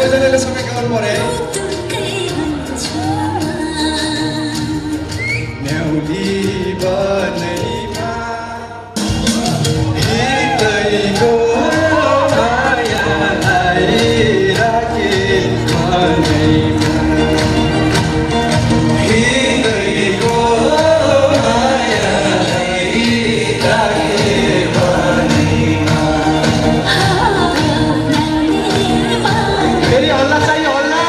सबैजनाले समय गाउनु पर्यो न्याउली बनैमा हितैको मायालाई राखे मनैमा हितैको मायालाई राखे मनैमा फेरि हल्ला चाहियो हल्ला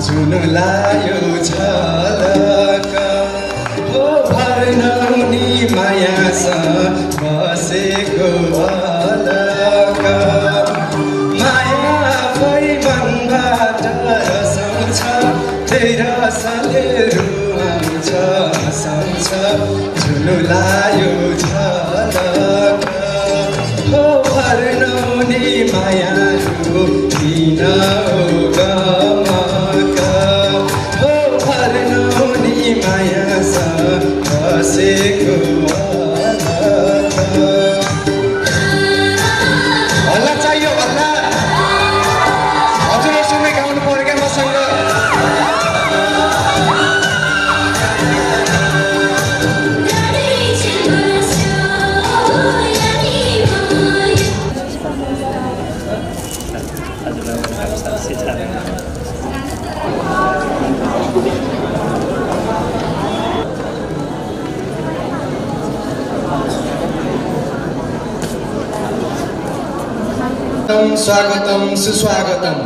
जुन लायो झलक हो भर्नाउनी मायासँग बसेको अलक माया पैबनबाट रसाउँछ त्यही रसले रुवाउँछ हँसाउँछ जुन लायो झलक हो भर्नाउनी मायाहरू किन हो बसेको हल्ला चाहियो हल्ला हजुरहरूसँगै गाउनु पर्यो क्या मसँग स्वागतम सुस्वागतम।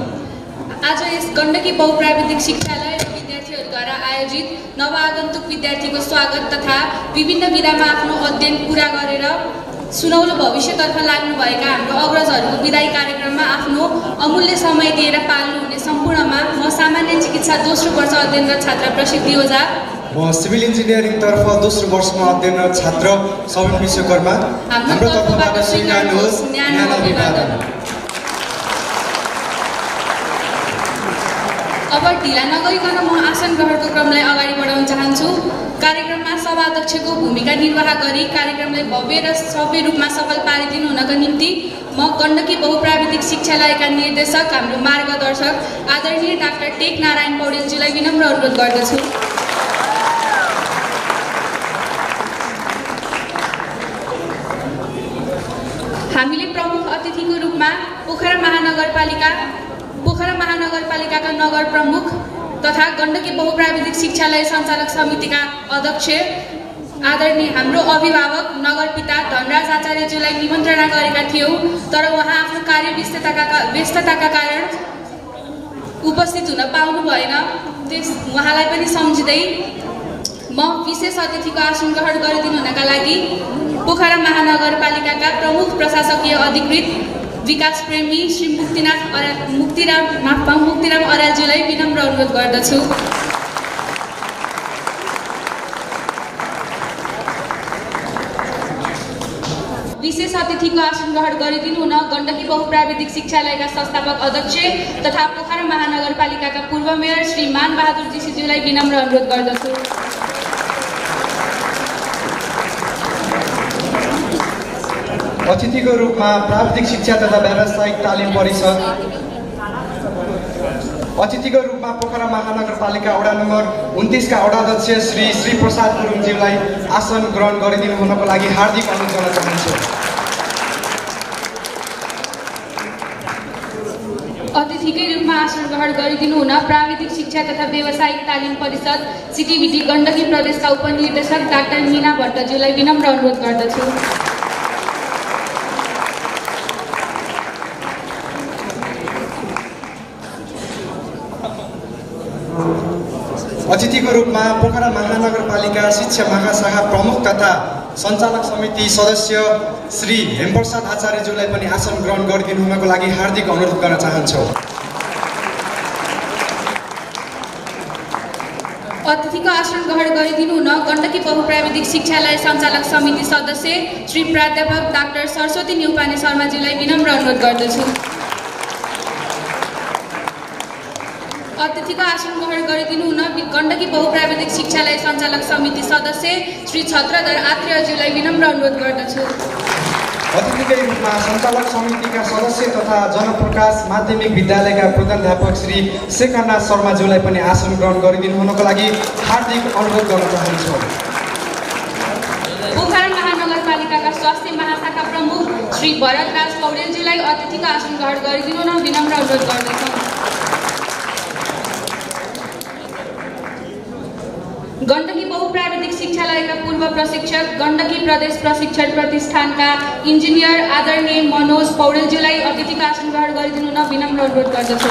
आज यस गण्डकी बहुप्राविधिक शिक्षालय र विद्यार्थीहरूद्वारा आयोजित नवआगन्तुक विद्यार्थीको स्वागत तथा विभिन्न विधामा आफ्नो अध्ययन पूरा गरेर सुनौलो भविष्यतर्फ लाग्नुभएका हाम्रो अग्रजहरूको विदाई कार्यक्रममा आफ्नो अमूल्य समय दिएर पाल्नुहुने सम्पूर्णमा म सामान्य चिकित्सा दोस्रो वर्ष अध्ययनरत छात्र प्रसिद्धि ओझा, म सिभिल इन्जिनियरिङ तर्फ दोस्रो वर्षमा अध्ययनरत छात्र सबिन विश्वकर्मा हाम्रो तर्फबाट स्वीकार्नुहोस् न्यानो अभिवादन। अब ढिला नगरिकन म आसन ग्रहणको क्रमलाई अगाडि बढाउन चाहन्छु। कार्यक्रममा सभाध्यक्षको भूमिका निर्वाह गरी कार्यक्रमलाई भव्य र सभ्य रूपमा सफल पारिदिनु हुनका निम्ति म गण्डकी बहुप्राविधिक शिक्षालयका निर्देशक हाम्रो मार्गदर्शक आदरणीय डाक्टर टेक नारायण पौडेलज्यूलाई विनम्र अनुरोध गर्दछु। हामीले प्रमुख अतिथिको रूपमा पोखरा महानगरपालिकाका नगर प्रमुख तथा गण्डकी बहुप्राविधिक शिक्षालय सञ्चालक समितिका अध्यक्ष आदरणीय हाम्रो अभिभावक नगरपिता धनराज आचार्यज्यूलाई निमन्त्रणा गरेका थियौँ, तर उहाँ आफ्नो कार्य व्यस्तताका कारण उपस्थित हुन पाउनु भएन। उहाँलाई पनि सम्झिँदै म विशेष अतिथिको आसन ग्रहण गरिदिनु हुनका लागि पोखरा महानगरपालिकाका प्रमुख प्रशासकीय अधिकृत विकास प्रेमी श्री मुक्तिराम अर्यालज्यूलाई विनम्र अनुरोध गर्दछु। विशेष अतिथिको आसन ग्रहण गरिदिनु हुन गण्डकी बहुप्राविधिक शिक्षालयका संस्थापक अध्यक्ष तथा पोखरा महानगरपालिकाका पूर्व मेयर श्री मानबहादुर जीसीज्यूलाई विनम्र अनुरोध गर्दछु। अतिथिको रूपमा प्राविधिक शिक्षा तथा व्यावसायिक तालिम परिषद अतिथिको रूपमा पोखरा महानगरपालिका वडा नम्बर 29 का वडाध्यक्ष श्री प्रसाद गुरुङज्यूलाई आसन ग्रहण गरिदिनु हुनको लागि हार्दिक अनुरोध गर्न चाहन्छु। ग्रहण गरिदिनु हुन प्राविधिक शिक्षा तथा व्यावसायिक तालिम परिषद सिटिभिटी गण्डकी प्रदेशका उपनिर्देशक डाक्टर मीना भट्टज्यूलाई विनम्र अनुरोध गर्दछु। अतिथिको रूपमा पोखरा महानगरपालिका शिक्षा महाशाखा प्रमुख तथा सञ्चालक समिति सदस्य श्री हेमप्रसाद आचार्यज्यूलाई पनि आसन ग्रहण गरिदिनु हुनको लागि हार्दिक अनुरोध गर्न चाहन्छौँ। अतिथिको आसन ग्रहण गरिदिनु हुन गण्डकी बहुप्राविधिक शिक्षालय सञ्चालक समिति सदस्य श्री प्राध्यापक डाक्टर सरस्वती न्युपाने शर्माज्यूलाई विनम्र अनुरोध गर्दछु। अतिथिको आसन ग्रहण गरिदिनु हुन गण्डकी बहुप्राविधिक शिक्षालय सञ्चालक समिति सदस्य श्री छत्रधर आत्रेयज्यूलाई विनम्र अनुरोध गर्दछु। अतिथिकै रूपमा सञ्चालक समितिका सदस्य तथा जनप्रकाश माध्यमिक विद्यालयका प्रधानाध्यापक श्री शेखरनाथ शर्माज्यूलाई पनि आसन ग्रहण गरिदिनु हुनको लागि हार्दिक अनुरोध गर्न चाहन्छौँ। पोखरा महानगरपालिकाका स्वास्थ्य महाशाखा प्रमुख श्री भरतराज पौडेलज्यूलाई अतिथिको आसन ग्रहण गरिदिनु हुन विनम्र अनुरोध गर्दछौँ। गण्डकी बहुप्राविधिक शिक्षालयका पूर्व प्रशिक्षक गण्डकी प्रदेश प्रशिक्षण प्रतिष्ठानका इन्जिनियर आदरणीय मनोज पौडेलज्यूलाई अतिथिको आसन ग्रहण गरिदिनु हुन विनम्र अनुरोध गर्दछु।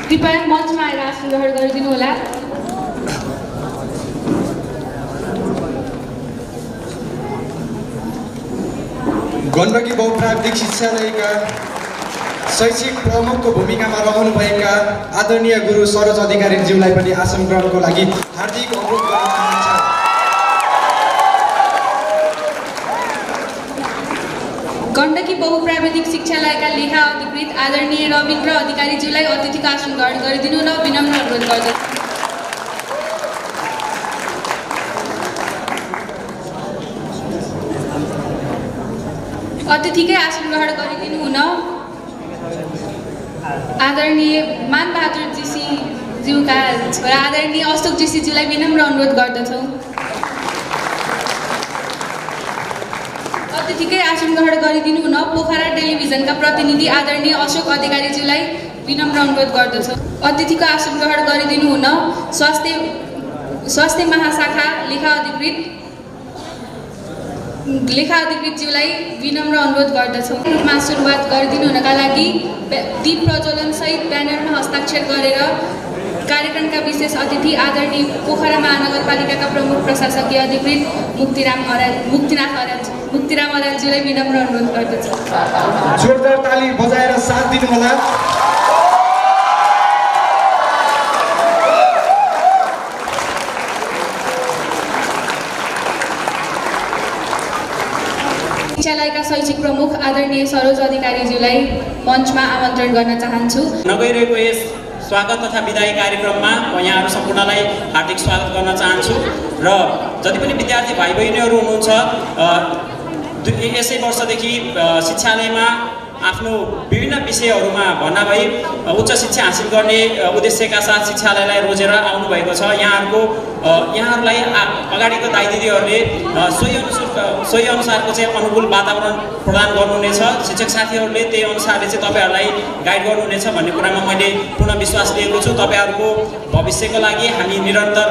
कृपया मञ्चमा आएर आसन ग्रहण गरिदिनु होला। गण्डकी बहुप्राविधिक शिक्षालयका शैक्षिक प्रमुखको भूमिकामा रहनुभएका आदरणीय गुरु सरोज अधिकारीज्यूलाई पनि आसन ग्रहणको लागि हार्दिक अनुरोध गर्न चाहन्छु। गण्डकी बहुप्राविधिक शिक्षालयका लेखा अधिकृत आदरणीय रविन्द्र अधिकारीज्यूलाई अतिथिको आसन ग्रहण गरिदिनु हुन विनम्र अनुरोध गर्दछु। अतिथिकै आसन ग्रहण गरिदिनु हुन आदरणीय मानबहादुर जीज्यूका छोरा आदरणीय अशोक जीज्यूलाई विनम्र अनुरोध गर्दछौँ। अतिथिकै आसन ग्रहण गरिदिनु हुन पोखरा टेलिभिजनका प्रतिनिधि आदरणीय अशोक अधिकारीज्यूलाई विनम्र अनुरोध गर्दछौँ। अतिथिको आसन ग्रहण गरिदिनु हुन स्वास्थ्य महाशाखा लेखा अधिकृतज्यूलाई विनम्र अनुरोध गर्दछौँ। रूपमा सुरुवात गरिदिनु हुनका लागि दीप प्रज्वलनसहित ब्यानरमा हस्ताक्षर गरेर कार्यक्रमका विशेष अतिथि आदरणीय पोखरा महानगरपालिकाका प्रमुख प्रशासकीय अधिकृत मुक्तिराम अर्यालज्यूलाई विनम्र अनुरोध गर्दछु। जोरदार ताली बजाएर साथ दिनुहोला। शिक्षालयका शैक्षिक प्रमुख आदरणीय सरोज अधिकारीज्यूलाई मञ्चमा आमन्त्रण गर्न चाहन्छु। नगइरहेको यस स्वागत तथा विदाई कार्यक्रममा म यहाँहरू सम्पूर्णलाई हार्दिक स्वागत गर्न चाहन्छु र जति पनि विद्यार्थी भाइ बहिनीहरू हुनुहुन्छ यसै वर्षदेखि शिक्षालयमा आफ्नो विभिन्न विषयहरूमा भन्दा भई उच्च शिक्षा हासिल गर्ने उद्देश्यका साथ शिक्षालयलाई रोजेर आउनुभएको छ। यहाँहरूलाई अगाडिको दाइ दिदीहरूले सोही अनुसारको चाहिँ अनुकूल वातावरण प्रदान गर्नुहुनेछ। शिक्षक साथीहरूले त्यही अनुसारले चाहिँ तपाईँहरूलाई गाइड गर्नुहुनेछ भन्ने कुरामा मैले पूर्ण विश्वास लिएको छु। तपाईँहरूको भविष्यको लागि हामी निरन्तर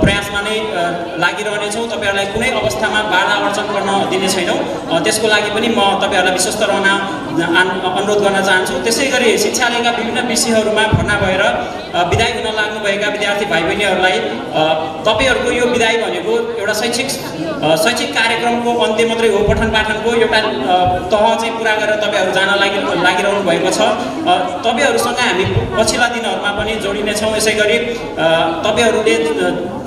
प्रयासमा नै लागिरहनेछौँ। तपाईँहरूलाई कुनै अवस्थामा बाधा अर्चन गर्न दिने छैनौँ। त्यसको लागि पनि म तपाईँहरूलाई विश्वस्त रहन अनुरोध गर्न चाहन्छु। त्यसै गरी शिक्षालयका विभिन्न विषयहरूमा भर्ना भएर विदाई हुन लाग्नुभएका विद्यार्थी भाइ बहिनीहरूलाई तपाईँहरूको यो विदाई भनेको एउटा शैक्षिक कार्यक्रमको अन्त्य मात्रै हो। पठन पाठनको एउटा तह चाहिँ पुरा गरेर तपाईँहरू जान लागिरहनु भएको छ। तपाईँहरूसँग हामी पछिल्ला दिनहरूमा पनि जोडिनेछौँ। यसै गरी तपाईँहरूले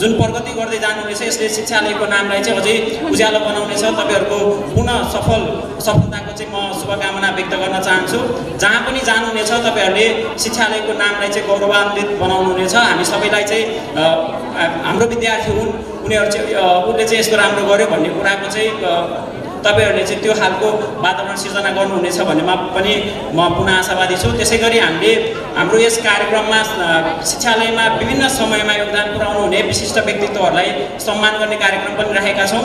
जुन प्रगति गर्दै जानुहुनेछ यसले शिक्षालयको नामलाई चाहिँ अझै उज्यालो बनाउनेछ। तपाईँहरूको पुनः सफलताको चाहिँ म शुभकामना व्यक्त गर्न चाहन्छु। जहाँ पनि जानुहुनेछ तपाईँहरूले शिक्षालयको नामलाई चाहिँ गौरवान्वित बनाउनुहुनेछ। हामी सबैलाई चाहिँ हाम्रो विद्यार्थी हुन्, उसले चाहिँ यस्तो राम्रो गर्यो भन्ने कुराको चाहिँ तपाईँहरूले चाहिँ त्यो खालको वातावरण सिर्जना गर्नुहुनेछ भन्नेमा पनि म पुनः आशावादी छु। त्यसै गरी हामीले हाम्रो यस कार्यक्रममा शिक्षालयमा विभिन्न समयमा योगदान पुर्याउनु हुने विशिष्ट व्यक्तित्वहरूलाई सम्मान गर्ने कार्यक्रम पनि राखेका छौँ।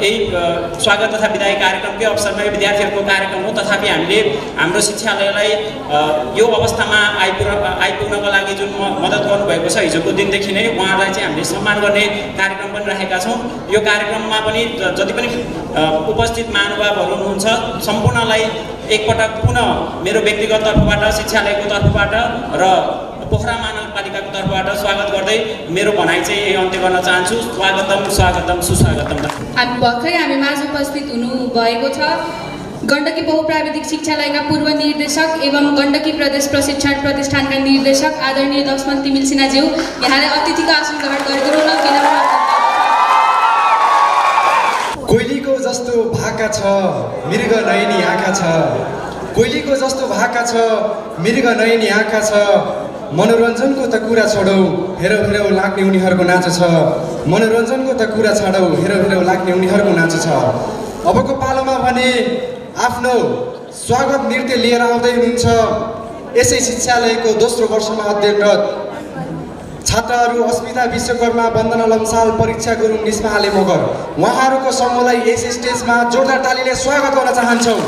यही स्वागत तथा विदाई कार्यक्रमकै अवसरमा यो विद्यार्थीहरूको कार्यक्रम हो, तथापि हामीले हाम्रो शिक्षालयलाई यो अवस्थामा आइपुग्नको लागि जुन मद्दत गर्नुभएको छ हिजोको दिनदेखि नै उहाँलाई चाहिँ हामीले सम्मान गर्ने कार्यक्रम पनि राखेका छौँ। यो कार्यक्रममा पनि जति पनि उपस्थित महानुभावहरू हुनुहुन्छ सम्पूर्णलाई एकपटक पुनः मेरो व्यक्तिगत तर्फबाट, शिक्षालयको तर्फबाट र पोखरा महानगरपालिकाको तर्फबाट स्वागत गर्दै मेरो भनाइ चाहिँ यही अन्त्य गर्न चाहन्छु। स्वागतम स्वागतम सुस्वागतम। भर्खरै हामी माझ उपस्थित हुनुभएको छ गण्डकी बहुप्राविधिक शिक्षालयका पूर्व निर्देशक एवं गण्डकी प्रदेश प्रशिक्षण प्रतिष्ठानका निर्देशक आदरणीय लक्ष्मण तिमिल सिन्हाज्यू, यहाँले अतिथिको आसन ग्रहण गरिदिनु न। कोइलीको जस्तो भाका छ मृग नयनी आँखा छ, कोइलीको जस्तो भाका छ मृग नयनी आँखा छ, मनोरञ्जनको त कुरा छोडौ हेरौ हेरौ लाग्ने उनीहरूको नाच छ, मनोरञ्जनको त कुरा छोडौ हेरौ हेरौ लाग्ने उनीहरूको नाच छ। अबको पालोमा भने आफ्नो स्वागत नृत्य लिएर आउँदै हुनुहुन्छ यसै शिक्षालयको दोस्रो वर्षमा अध्ययनरत छात्राहरू अस्मिता विश्वकर्मा, वन्दना लम्साल, परीक्षा गुरुङ, निस्मा आले मगर। उहाँहरूको समूहलाई यस स्टेजमा जोरदार तालीले स्वागत गर्न चाहन्छौँ।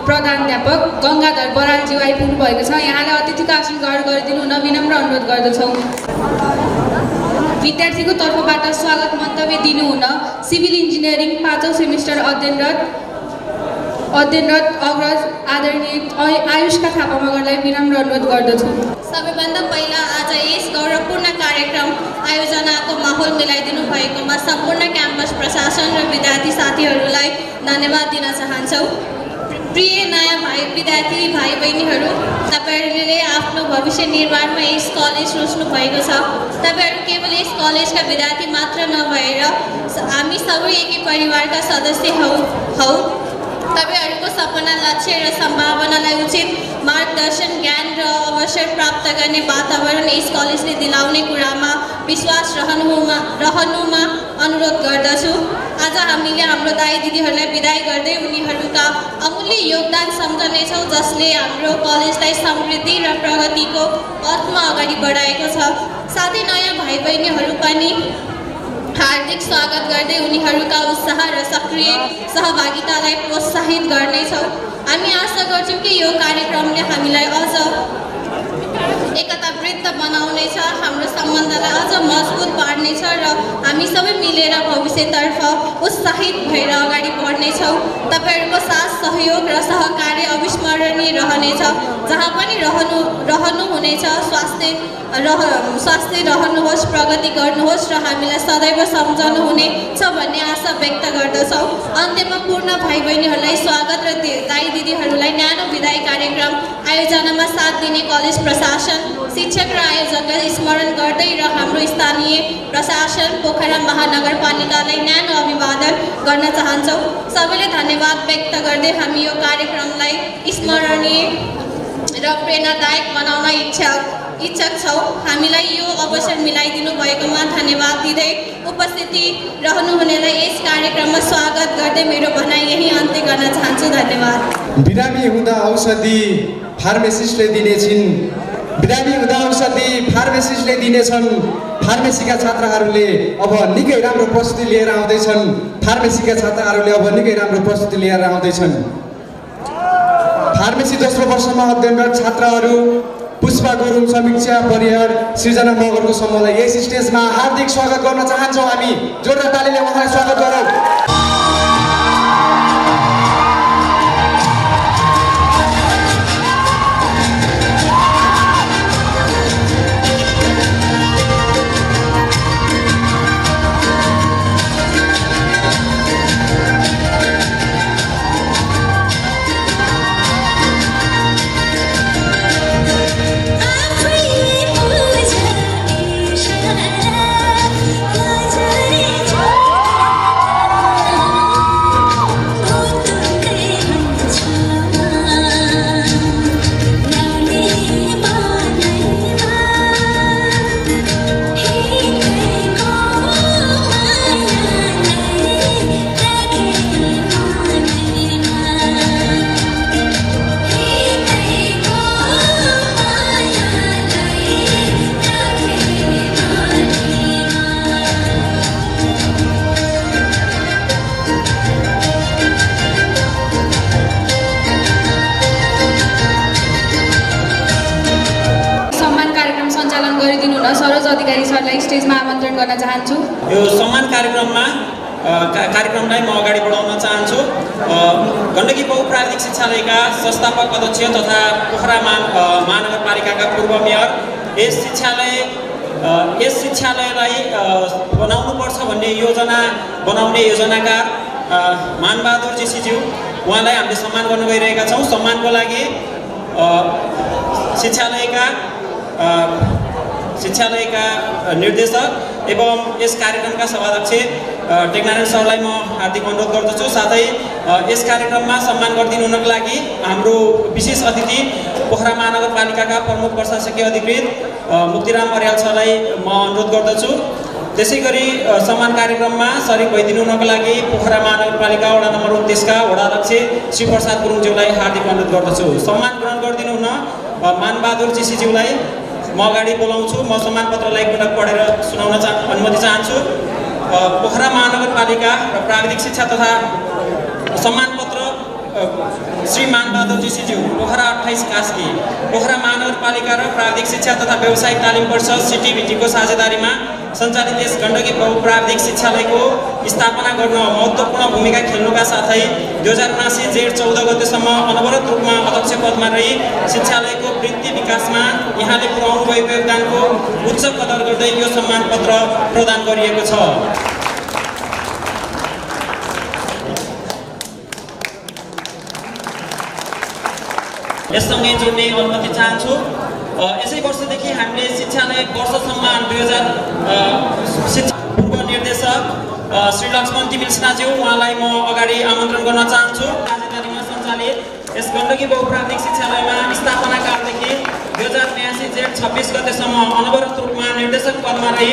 प्रधानाध्यापक गङ्गाधर बरालज्यू आइपुग्नु भएको छ। यहाँले अतिथिको आसन ग्रहण गरिदिनु न विनम्र अनुरोध गर्दछौँ। विद्यार्थीको तर्फबाट स्वागत मन्तव्य दिनुहुन सिभिल इन्जिनियरिङ 5औं सेमिस्टर अध्ययनरत अग्रज आदरणीय आयुष्का थापा मगरलाई विनम्र अनुरोध गर्दछु। सबैभन्दा पहिला आज यस गौरवपूर्ण कार्यक्रम आयोजनाको माहौल मिलाइदिनु भएकोमा सम्पूर्ण क्याम्पस प्रशासन र विद्यार्थी साथीहरूलाई धन्यवाद दिन चाहन्छौँ। प्रिय नयाँ विद्यार्थी भाइ बहिनीहरू, तपाईहरूले आफ्नो भविष्य निर्माणमा यस कलेज रोज्नु भएको छ। तपाईहरू केवल यस कलेजका विद्यार्थी मात्र नभएर हामी सबै एकै परिवारका सदस्य हौ। तपाईहरूको सपना, लक्ष्य र सम्भावनालाई उचित मार्गदर्शन, ज्ञान र अवसर प्राप्त गर्ने वातावरण यस कलेजले दिलाउने कुरामा विश्वास रहनुमा अनुरोध गर्दछु। आज हामीले हाम्रो दाइ दिदीहरूलाई बिदाई गर्दै उनीहरूका अमूल्य योगदान सम्झनेछौँ, जसले हाम्रो कलेजलाई समृद्धि र प्रगतिको पथमा अगाडि बढाएको छ। साथै नयाँ भाइ बहिनीहरू पनि हार्दिक स्वागत गर्दै उनीहरूका उत्साह र सक्रिय सहभागितालाई प्रोत्साहित गर्नेछौँ। हामी आशा गर्छौँ कि यो कार्यक्रमले हामीलाई अझ एकतावृत्त बनाउनेछ, हाम्रो सम्बन्धलाई अझ मजबुत पार्नेछ र हामी सबै मिलेर भविष्यतर्फ उत्साहित भएर अगाडि बढ्नेछौँ। तपाईँहरूको साथ, सहयोग र सहकार्य अविस्मरणीय रहनेछ। जहाँ पनि रहनुहुनेछ, स्वास्थ्य रहनुहोस्, प्रगति गर्नुहोस् र हामीलाई सदैव सम्झनुहुनेछ भन्ने आशा व्यक्त गर्दछौँ। अन्त्यमा पूर्ण भाइ बहिनीहरूलाई स्वागत र दाइ दिदीहरूलाई न्यानो विदाई कार्यक्रम आयोजनामा साथ दिने कलेज प्रशासन, शिक्षक र आयोजकलाई स्मरण गर्दै र हाम्रो स्थानीय प्रशासन पोखरा महानगरपालिकालाई न्यानो अभिवादन गर्न चाहन्छौँ। सबैले धन्यवाद व्यक्त गर्दै हामी यो कार्यक्रमलाई स्मरणीय र प्रेरणादायक बनाउन इच्छुक छौँ। हामीलाई यो अवसर मिलाइदिनु भएकोमा धन्यवाद दिँदै उपस्थिति रहनुहुनेलाई यस कार्यक्रममा स्वागत गर्दै मेरो भनाइ यही अन्त्य गर्न चाहन्छु। धन्यवाद। बिरामी हुँदा औषधि फार्मेसिस्टले दिनेछिन्। बिरामी हुँदा औषधि फार्मेसिस्टले दिनेछन्। फार्मेसीका छात्रहरूले अब निकै राम्रो प्रस्तुति लिएर आउँदैछन्। फार्मेसीका छात्रहरूले अब निकै राम्रो प्रस्तुति लिएर आउँदैछन्। फार्मेसी दोस्रो वर्षमा अध्ययनरत छात्रहरू पुष्पा गुरुङ, समीक्षा परियार, सृजना मगरको समूहलाई यस स्टेजमा हार्दिक स्वागत गर्न चाहन्छौँ। हामी जोरदार तालीले उहाँलाई स्वागत गरौँ। सरोज अधिकारी सरलाई स्टेजमा आमन्त्रण गर्न चाहन्छु। यो सम्मान कार्यक्रमलाई म अगाडि बढाउन चाहन्छु। गण्डकी बहुप्राविधिक शिक्षालयका संस्थापक अध्यक्ष तथा पोखरा महानगरपालिकाका पूर्व मेयर, यस शिक्षालयलाई बनाउनुपर्छ भन्ने योजना बनाउने योजनाकार मानबहादुर जीसीज्यू, उहाँलाई हामीले सम्मान गर्न गइरहेका छौँ। सम्मानको लागि शिक्षालयका निर्देशक एवं यस कार्यक्रमका सभाध्यक्ष टेकनारायण सरलाई म हार्दिक अनुरोध गर्दछु। साथै यस कार्यक्रममा सम्मान गरिदिनु हुनको लागि हाम्रो विशेष अतिथि पोखरा महानगरपालिकाका प्रमुख प्रशासकीय अधिकृत मुक्तिराम अर्याल सरलाई म अनुरोध गर्दछु। त्यसैगरी सम्मान कार्यक्रममा सरिक भइदिनु हुनको लागि पोखरा महानगरपालिका वडा नम्बर 29 का वडा अध्यक्ष श्री प्रसाद गुरुङज्यूलाई हार्दिक अनुरोध गर्दछु। सम्मान ग्रहण गरिदिनु हुन मानबहादुर जीसीज्यूलाई म अगाडि बोलाउँछु। म सम्मान पत्रलाई एकपटक पढेर सुनाउन अनुमति चाहन्छु। पोखरा महानगरपालिका र प्राविधिक शिक्षा तथा सम्मान पत्र श्री मानबहादुर जीसीज्यू, पोखरा 28 कास्की। पोखरा महानगरपालिका र प्राविधिक शिक्षा तथा व्यावसायिक तालिम परिषद सिटिभिटीको साझेदारीमा सञ्चालित यस गण्डकी बहुप्राविधिक शिक्षालयको स्थापना गर्न महत्त्वपूर्ण भूमिका खेल्नुका साथै 2079 जेठ 14 गतेसम्म अनवरत रूपमा अध्यक्ष पदमा रही शिक्षालयको वृद्धि विकासमा यहाँले पुर्याउनु भएको योगदानको उच्च कदर गर्दै यो सम्मान पत्र प्रदान गरिएको छ। यससँगै जोड्ने अनुमति चाहन्छु। यसै वर्षदेखि हामीले शिक्षालय वर्ष सम्मान 2000 शिक्षा पूर्व निर्देशक श्री लक्ष्मण तिमिल सिन्हाज्यू उहाँलाई म अगाडि आमन्त्रण गर्न चाहन्छु। राजधानीमा सञ्चालित यस गण्डकी बहुप्राविधिक शिक्षालयमा स्थापना कालदेखि 2082 जेठ 26 गतेसम्म अनवरत रूपमा निर्देशक पदमा रही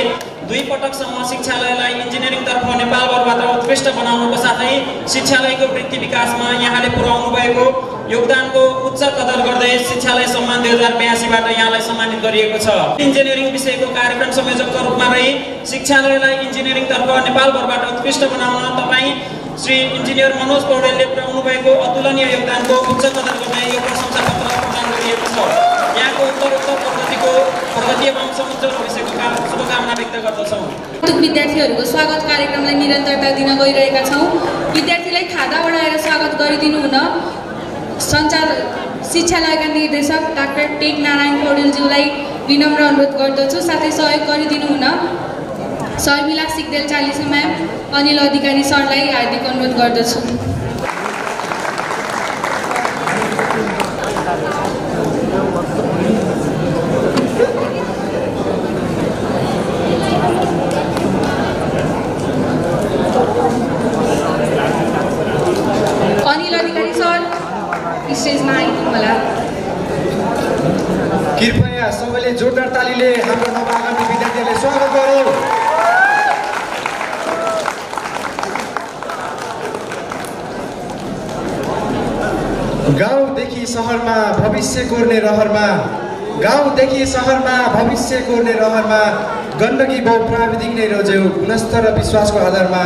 2 पटकसम्म शिक्षालयलाई इन्जिनियरिङतर्फ नेपालभरबाट उत्कृष्ट बनाउनुको साथै शिक्षालयको वृद्धि विकासमा यहाँले पुर्याउनु भएको योगदानको उच्च कदर गर्दै शिक्षालय सम्मान 2082बाट यहाँलाई सम्मानित गरिएको छ। इन्जिनियरिङ विषयको कार्यक्रम संयोजकको रूपमा रही शिक्षालयलाई इन्जिनियरिङतर्फ नेपालभरबाट उत्कृष्ट बनाउन तपाईँ श्री इन्जिनियर मनोज पौडेलले पुर्याउनु भएको अतुलनीय योगदानको उच्च कदर गर्दै यो प्रशंसा पत्र प्रदान गरिएको छ। यहाँको उत्तरोत्तर प्रगति एवं समुज्जवल भविष्यको शुभकामना व्यक्त गर्दछौँ। विद्यार्थीहरूको स्वागत कार्यक्रमलाई निरन्तरता दिन गइरहेका छौँ। विद्यार्थीलाई खादा बढाएर स्वागत गरिदिनु हुन शिक्षालयका निर्देशक डाक्टर टेक नारायण पौडेलज्यूलाई विनम्र अनुरोध गर्दछु। साथै सहयोग गरिदिनु हुन शर्मिला सिक्देल चालिसा म्याम, अनिल अधिकारी सरलाई हार्दिक अनुरोध गर्दछु। अनिल अधिकारी सर स्टेजमा आइदिनु होला। कृपया सबैले जोरदार तालीले हाम्रो नवआगन्तुक विद्यार्थीहरूलाई स्वागत गरौँ। गाउँदेखि सहरमा भविष्य कोर्ने रहरमा, गाउँदेखि सहरमा भविष्य कोर्ने रहरमा गण्डकी बहुप्राविधिक नै रोज्यौ गुणस्तर र विश्वासको आधारमा,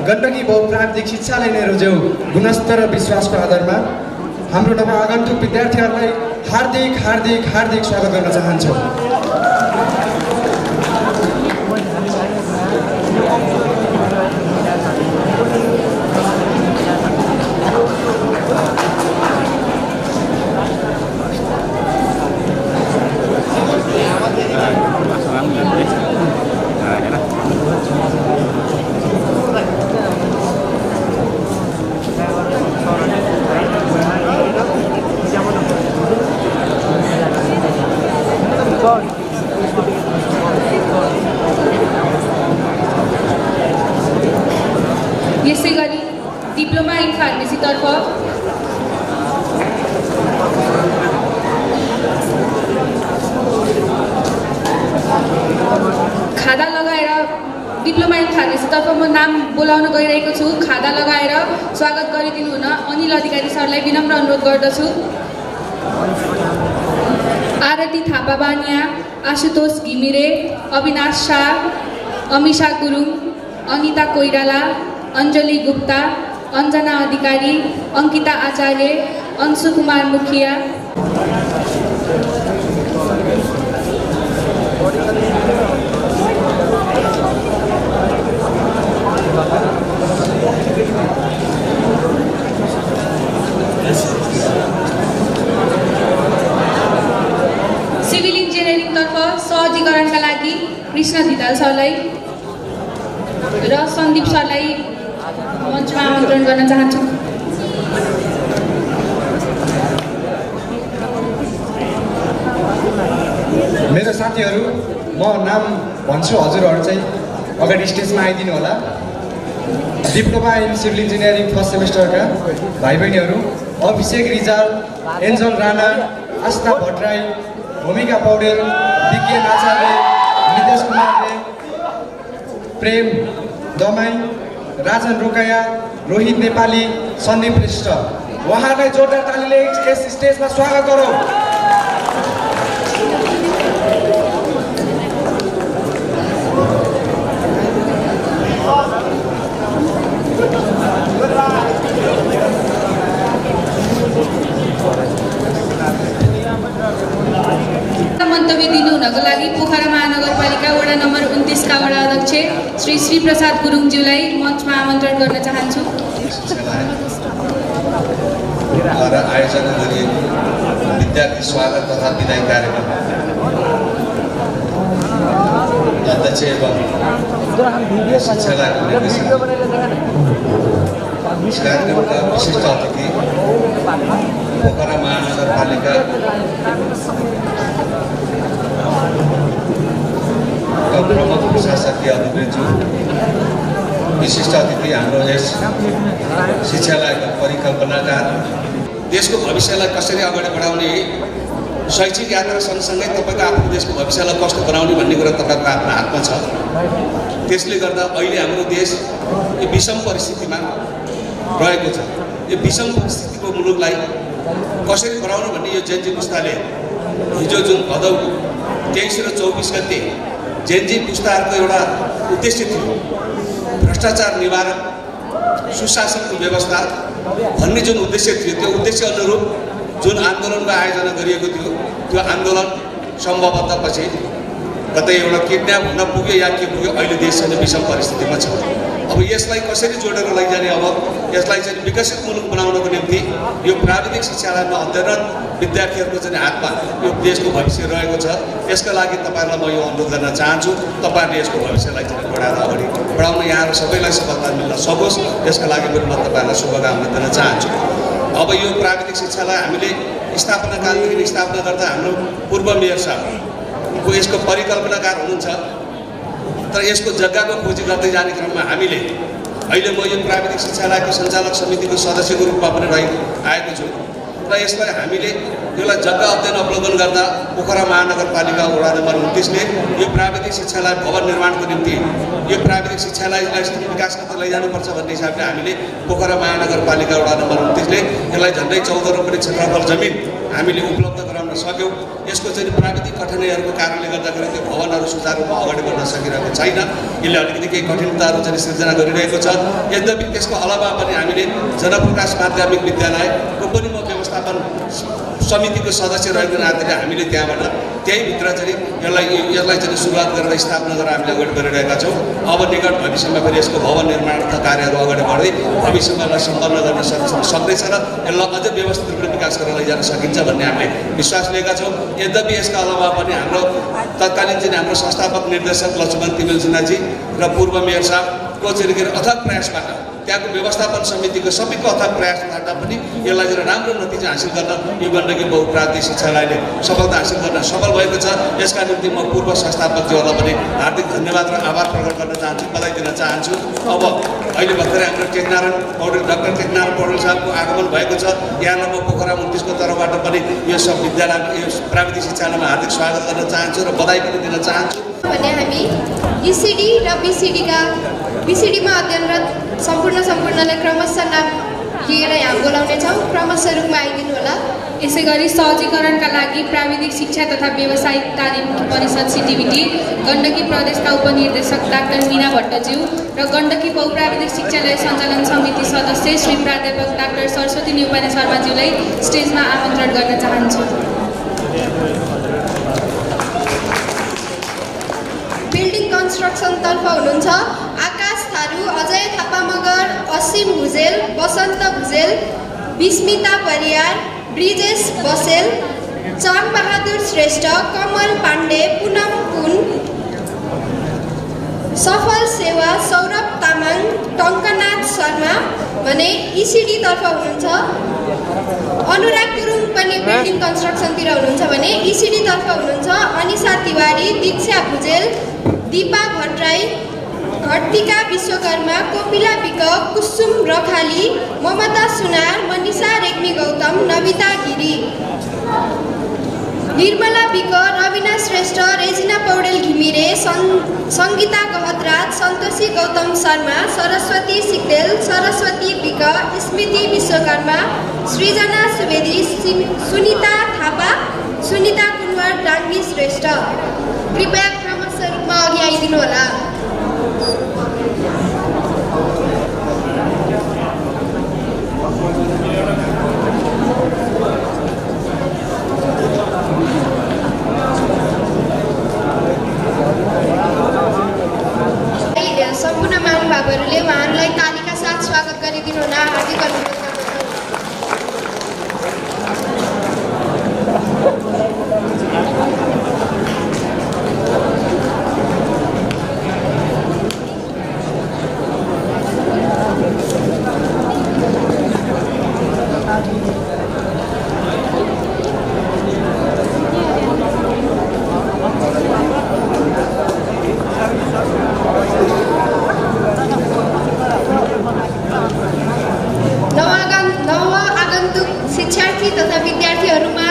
गण्डकी बहुप्राविधिक शिक्षालय नै रोज्यौ गुणस्तर र विश्वासको आधारमा। हाम्रो नवआगन्तुक विद्यार्थीहरूलाई हार्दिक हार्दिक हार्दिक स्वागत गर्न चाहन्छु। यसै गरी डिप्लोमा इन फार्मेसीतर्फ खादा लगाएर डिप्लोमा इन फार्मेसीतर्फ म नाम बोलाउन गइरहेको छु। खादा लगाएर स्वागत गरिदिनु हुन अनिल अधिकारी सरलाई विनम्र अनुरोध गर्दछु। आरती थापा बानिया, आशुतोष घिमिरे, अविनाश शाह, अमिषा गुरुङ, अनिता कोइराला, अञ्जली गुप्ता, अञ्जना अधिकारी, अङ्किता आचार्य, अंशु कुमार मुखिया, सिभिल इन्जिनियरिङतर्फ सहजीकरणका लागि कृष्ण धिताल सरलाई र सन्दीप सरलाई मञ्चमा आमन्त्रण गर्न चाहन्छु। मेरो साथीहरू, म नाम भन्छु, हजुरहरू चाहिँ अगाडि स्टेजमा आइदिनु होला। Diploma in civil engineering first सेमेस्टरका भाइ बहिनीहरू अभिषेक रिजाल, एन्जल राणा, आस्था भट्टराई, भूमिका पौडेल, विज्ञान आचार्य, नितेश कुमारले, प्रेम दमाई, राजन रोकाया, रोहित नेपाली, सन्दीप श्रेष्ठ, उहाँहरूलाई जोरदार तालीले यस स्टेजमा स्वागत गरौँ। मन्तव्य दिनु हुनको लागि पोखरा महानगरपालिका वडा नम्बर 29 का वडा अध्यक्ष श्री श्री प्रसाद गुरुङज्यूलाई मञ्चमा आमन्त्रण गर्न चाहन्छु। आयोजना गरिएको विद्यार्थी स्वागत तथा विदाई कार्यक्रम अध्यक्ष एवं शिक्षालयको निर्देशक कार्यक्रमका विशिष्ट अतिथि पोखरा महानगर नगरपालिका प्रमुख प्रशासकीय अधिकृतज्यू, विशिष्ट अतिथि हाम्रो यस शिक्षालयका परिकल्पनाकार, देशको भविष्यलाई कसरी अगाडि बढाउने, शैक्षिक यात्रा सँगसँगै तपाईँको आफ्नो देशको भविष्यलाई कस्तो बनाउने भन्ने कुरा तपाईँको आफ्नो हातमा छ। त्यसले गर्दा अहिले हाम्रो देश यो विषम परिस्थितिमा रहेको छ। यो विषम परिस्थितिको मुलुकलाई कसरी बनाउनु भन्ने यो जेनजी पुस्ताले हिजो जुन भदौ 23 र 24 गते जेनजी पुस्ताहरूको एउटा उद्देश्य थियो, भ्रष्टाचार निवारण, सुशासनको व्यवस्था भन्ने जुन उद्देश्य थियो, त्यो उद्देश्य अनुरूप जुन आन्दोलनको आयोजना गरिएको थियो, त्यो आन्दोलन सम्भवतः पछि कतै एउटा किडन्याप हुन पुग्यो या के पुग्यो, अहिले देश चाहिँ विषम परिस्थितिमा छ। अब यसलाई कसरी जोडेर लैजाने, अब यसलाई चाहिँ विकसित मुलुक बनाउनको निम्ति यो प्राविधिक शिक्षालयमा अध्ययनरत विद्यार्थीहरूको चाहिँ हातमा यो देशको भविष्य रहेको छ। यसका लागि तपाईँहरूलाई म यो अनुरोध गर्न चाहन्छु, तपाईँहरूले यसको भविष्यलाई चाहिँ बढाएर अगाडि बढाउन यहाँहरू सबैलाई सफलता मिल्न सकोस्, यसका लागि पनि म तपाईँहरूलाई शुभकामना दिन चाहन्छु। अब यो प्राविधिक शिक्षालय हामीले स्थापना कालदेखि स्थापना गर्दा हाम्रो पूर्व मेयर साहबको यसको परिकल्पनाकार हुनुहुन्छ, तर यसको जग्गाको खोजी गर्दै जाने क्रममा हामीले अहिले म यो प्राविधिक शिक्षालयको सञ्चालक समितिको सदस्यको रूपमा पनि आएको छु र यसलाई हामीले यसलाई जग्गा अध्ययन अवलोकन गर्दा पोखरा महानगरपालिका वडा नम्बर 29ले यो प्राविधिक शिक्षालय भवन निर्माणको निम्ति यो प्राविधिक शिक्षालयलाई विकासका लैजानुपर्छ भन्ने हिसाबले हामीले पोखरा महानगरपालिका वडा नम्बर 29ले यसलाई झन्डै 14 रोपनी क्षेत्रफल जमिन हामीले उपलब्ध गराउन सक्यौँ। यसको चाहिँ प्राविधिक कठिनाइहरूको कारणले गर्दाखेरि त्यो भवनहरू सुचारुरूपमा अगाडि बढ्न सकिरहेको छैन, यसले अलिकति केही कठिनताहरू चाहिँ सिर्जना गरिरहेको छ। यद्यपि त्यसको अलावा पनि हामीले जनप्रकाश माध्यमिक विद्यालयको पनि म व्यवस्थापन समितिको सदस्य रहेको नाताले हामीले त्यहीँभित्र चाहिँ यसलाई चाहिँ सुरुवात गरेर स्थापना गरेर हामीले अगाडि बढिरहेका छौँ। अब निकट भविष्यमा फेरि यसको भवन निर्माणका कार्यहरू अगाडि बढ्दै भविष्यमा यसलाई सम्पन्न गर्न सक्दैछ र यसलाई अझ व्यवस्थित रूपले विकास गरेर लैजान सकिन्छ भन्ने हामीले विश्वास लिएका छौँ। यद्यपि यसका अलावा पनि हाम्रो तत्कालीन चाहिँ हाम्रो संस्थापक निर्देशक लक्ष्मण तिमेल सिन्हाजी र पूर्व मेयर साहबको चाहिँ अथक प्रयासबाट त्यहाँको व्यवस्थापन समितिको सबैको अथक प्रयासबाट पनि यसलाई चाहिँ राम्रो नतिजा हासिल गर्न यो गण्डकी बहुप्राविधिक शिक्षालयले सफलता हासिल गर्न सफल भएको छ। यसका निम्ति म पूर्व संस्थापकज्यूहरूलाई पनि हार्दिक धन्यवाद र आभार प्रकट गर्न चाहन्छु, बधाई दिन चाहन्छु। अब अहिले भर्खरै हाम्रो टेकनारायण पौडेल, डाक्टर टेकनारायण पौडेल साहबको आगमन भएको छ। यहाँलाई म पोखरा 29को तर्फबाट पनि यो सब विद्यालयमा यो प्राविधिक शिक्षालयमा हार्दिक स्वागत गर्न चाहन्छु र बधाई पनि दिन चाहन्छु। भने हामी इसिडी र बिसिडीमा अध्ययनरत सम्पूर्णलाई क्रमशः नाम लिएर यहाँ बोलाउनेछौँ। क्रमशः रूपमा आइदिनु होला। यसै गरी सहजीकरणका लागि प्राविधिक शिक्षा तथा व्यावसायिक तालिम परिषद सिटिभिटी गण्डकी प्रदेशका उपनिर्देशक डाक्टर मीना भट्टज्यू र गण्डकी बहुप्राविधिक शिक्षालय सञ्चालन समिति सदस्य श्री प्राध्यापक डाक्टर सरस्वती न्यौपाने शर्माज्यूलाई स्टेजमा आमन्त्रण गर्न चाहन्छु। बिल्डिङ कन्स्ट्रक्सनतर्फ हुनुहुन्छ आकाश थारू, अजय थापा मगर, असीम भुजेल, बसन्त भुजेल, विस्मिता परियार, ब्रिजेश बसेल, चामबहादुर श्रेष्ठ, कमल पाण्डे, पुनम पुन, सफल सेवा, सौरभ तामाङ, टङ्कनाथ शर्मा भने इसिडीतर्फ हुनुहुन्छ। अनुराग गुरुङ पनि बिल्डिङ कन्स्ट्रक्सनतिर हुनुहुन्छ भने इसिडीतर्फ हुनुहुन्छ अनिसा तिवारी, दीक्षा भुजेल, दीपा भट्टराई, घट्टिका विश्वकर्मा, कोपिला विक, कुसुम रखाली, ममता सुनार, मनिषा रेग्मी गौतम, नविता गिरी, निर्मला विक, रविना श्रेष्ठ, रेजिना पौडेल घिमिरे, सङ्गीता गहतराज, सन्तोषी गौतम शर्मा, सरस्वती सिक्देल, सरस्वती विक, स्मृति विश्वकर्मा, सृजना सुवेदी, सुनिता थापा, सुनिता कुन्वर, डाङ्गी श्रेष्ठ। कृपया क्रमशः रूपमा अघि आइदिनु होला। सम्पूर्ण महानुभावहरूले उहाँहरूलाई तालीका साथ स्वागत गरिदिनु हुन हार्दिक अनुरोध गर्दछौँ। विद्यार्थी तथा विद्यार्थीहरूमा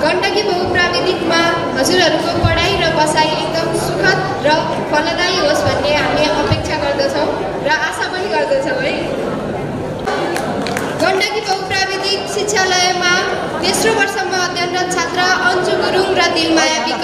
गण्डकी बहुप्राविधिकमा हजुरहरूको पढाइ र बसाइ एकदम सुखद र फलदायी होस् भन्ने हामी अपेक्षा गर्दछौँ र आशा पनि गर्दछौँ है। गण्डकी बहुप्राविधिक शिक्षालयमा तेस्रो वर्षमा अध्ययनरत छात्र अन्जु गुरुङ र दिलमाया विक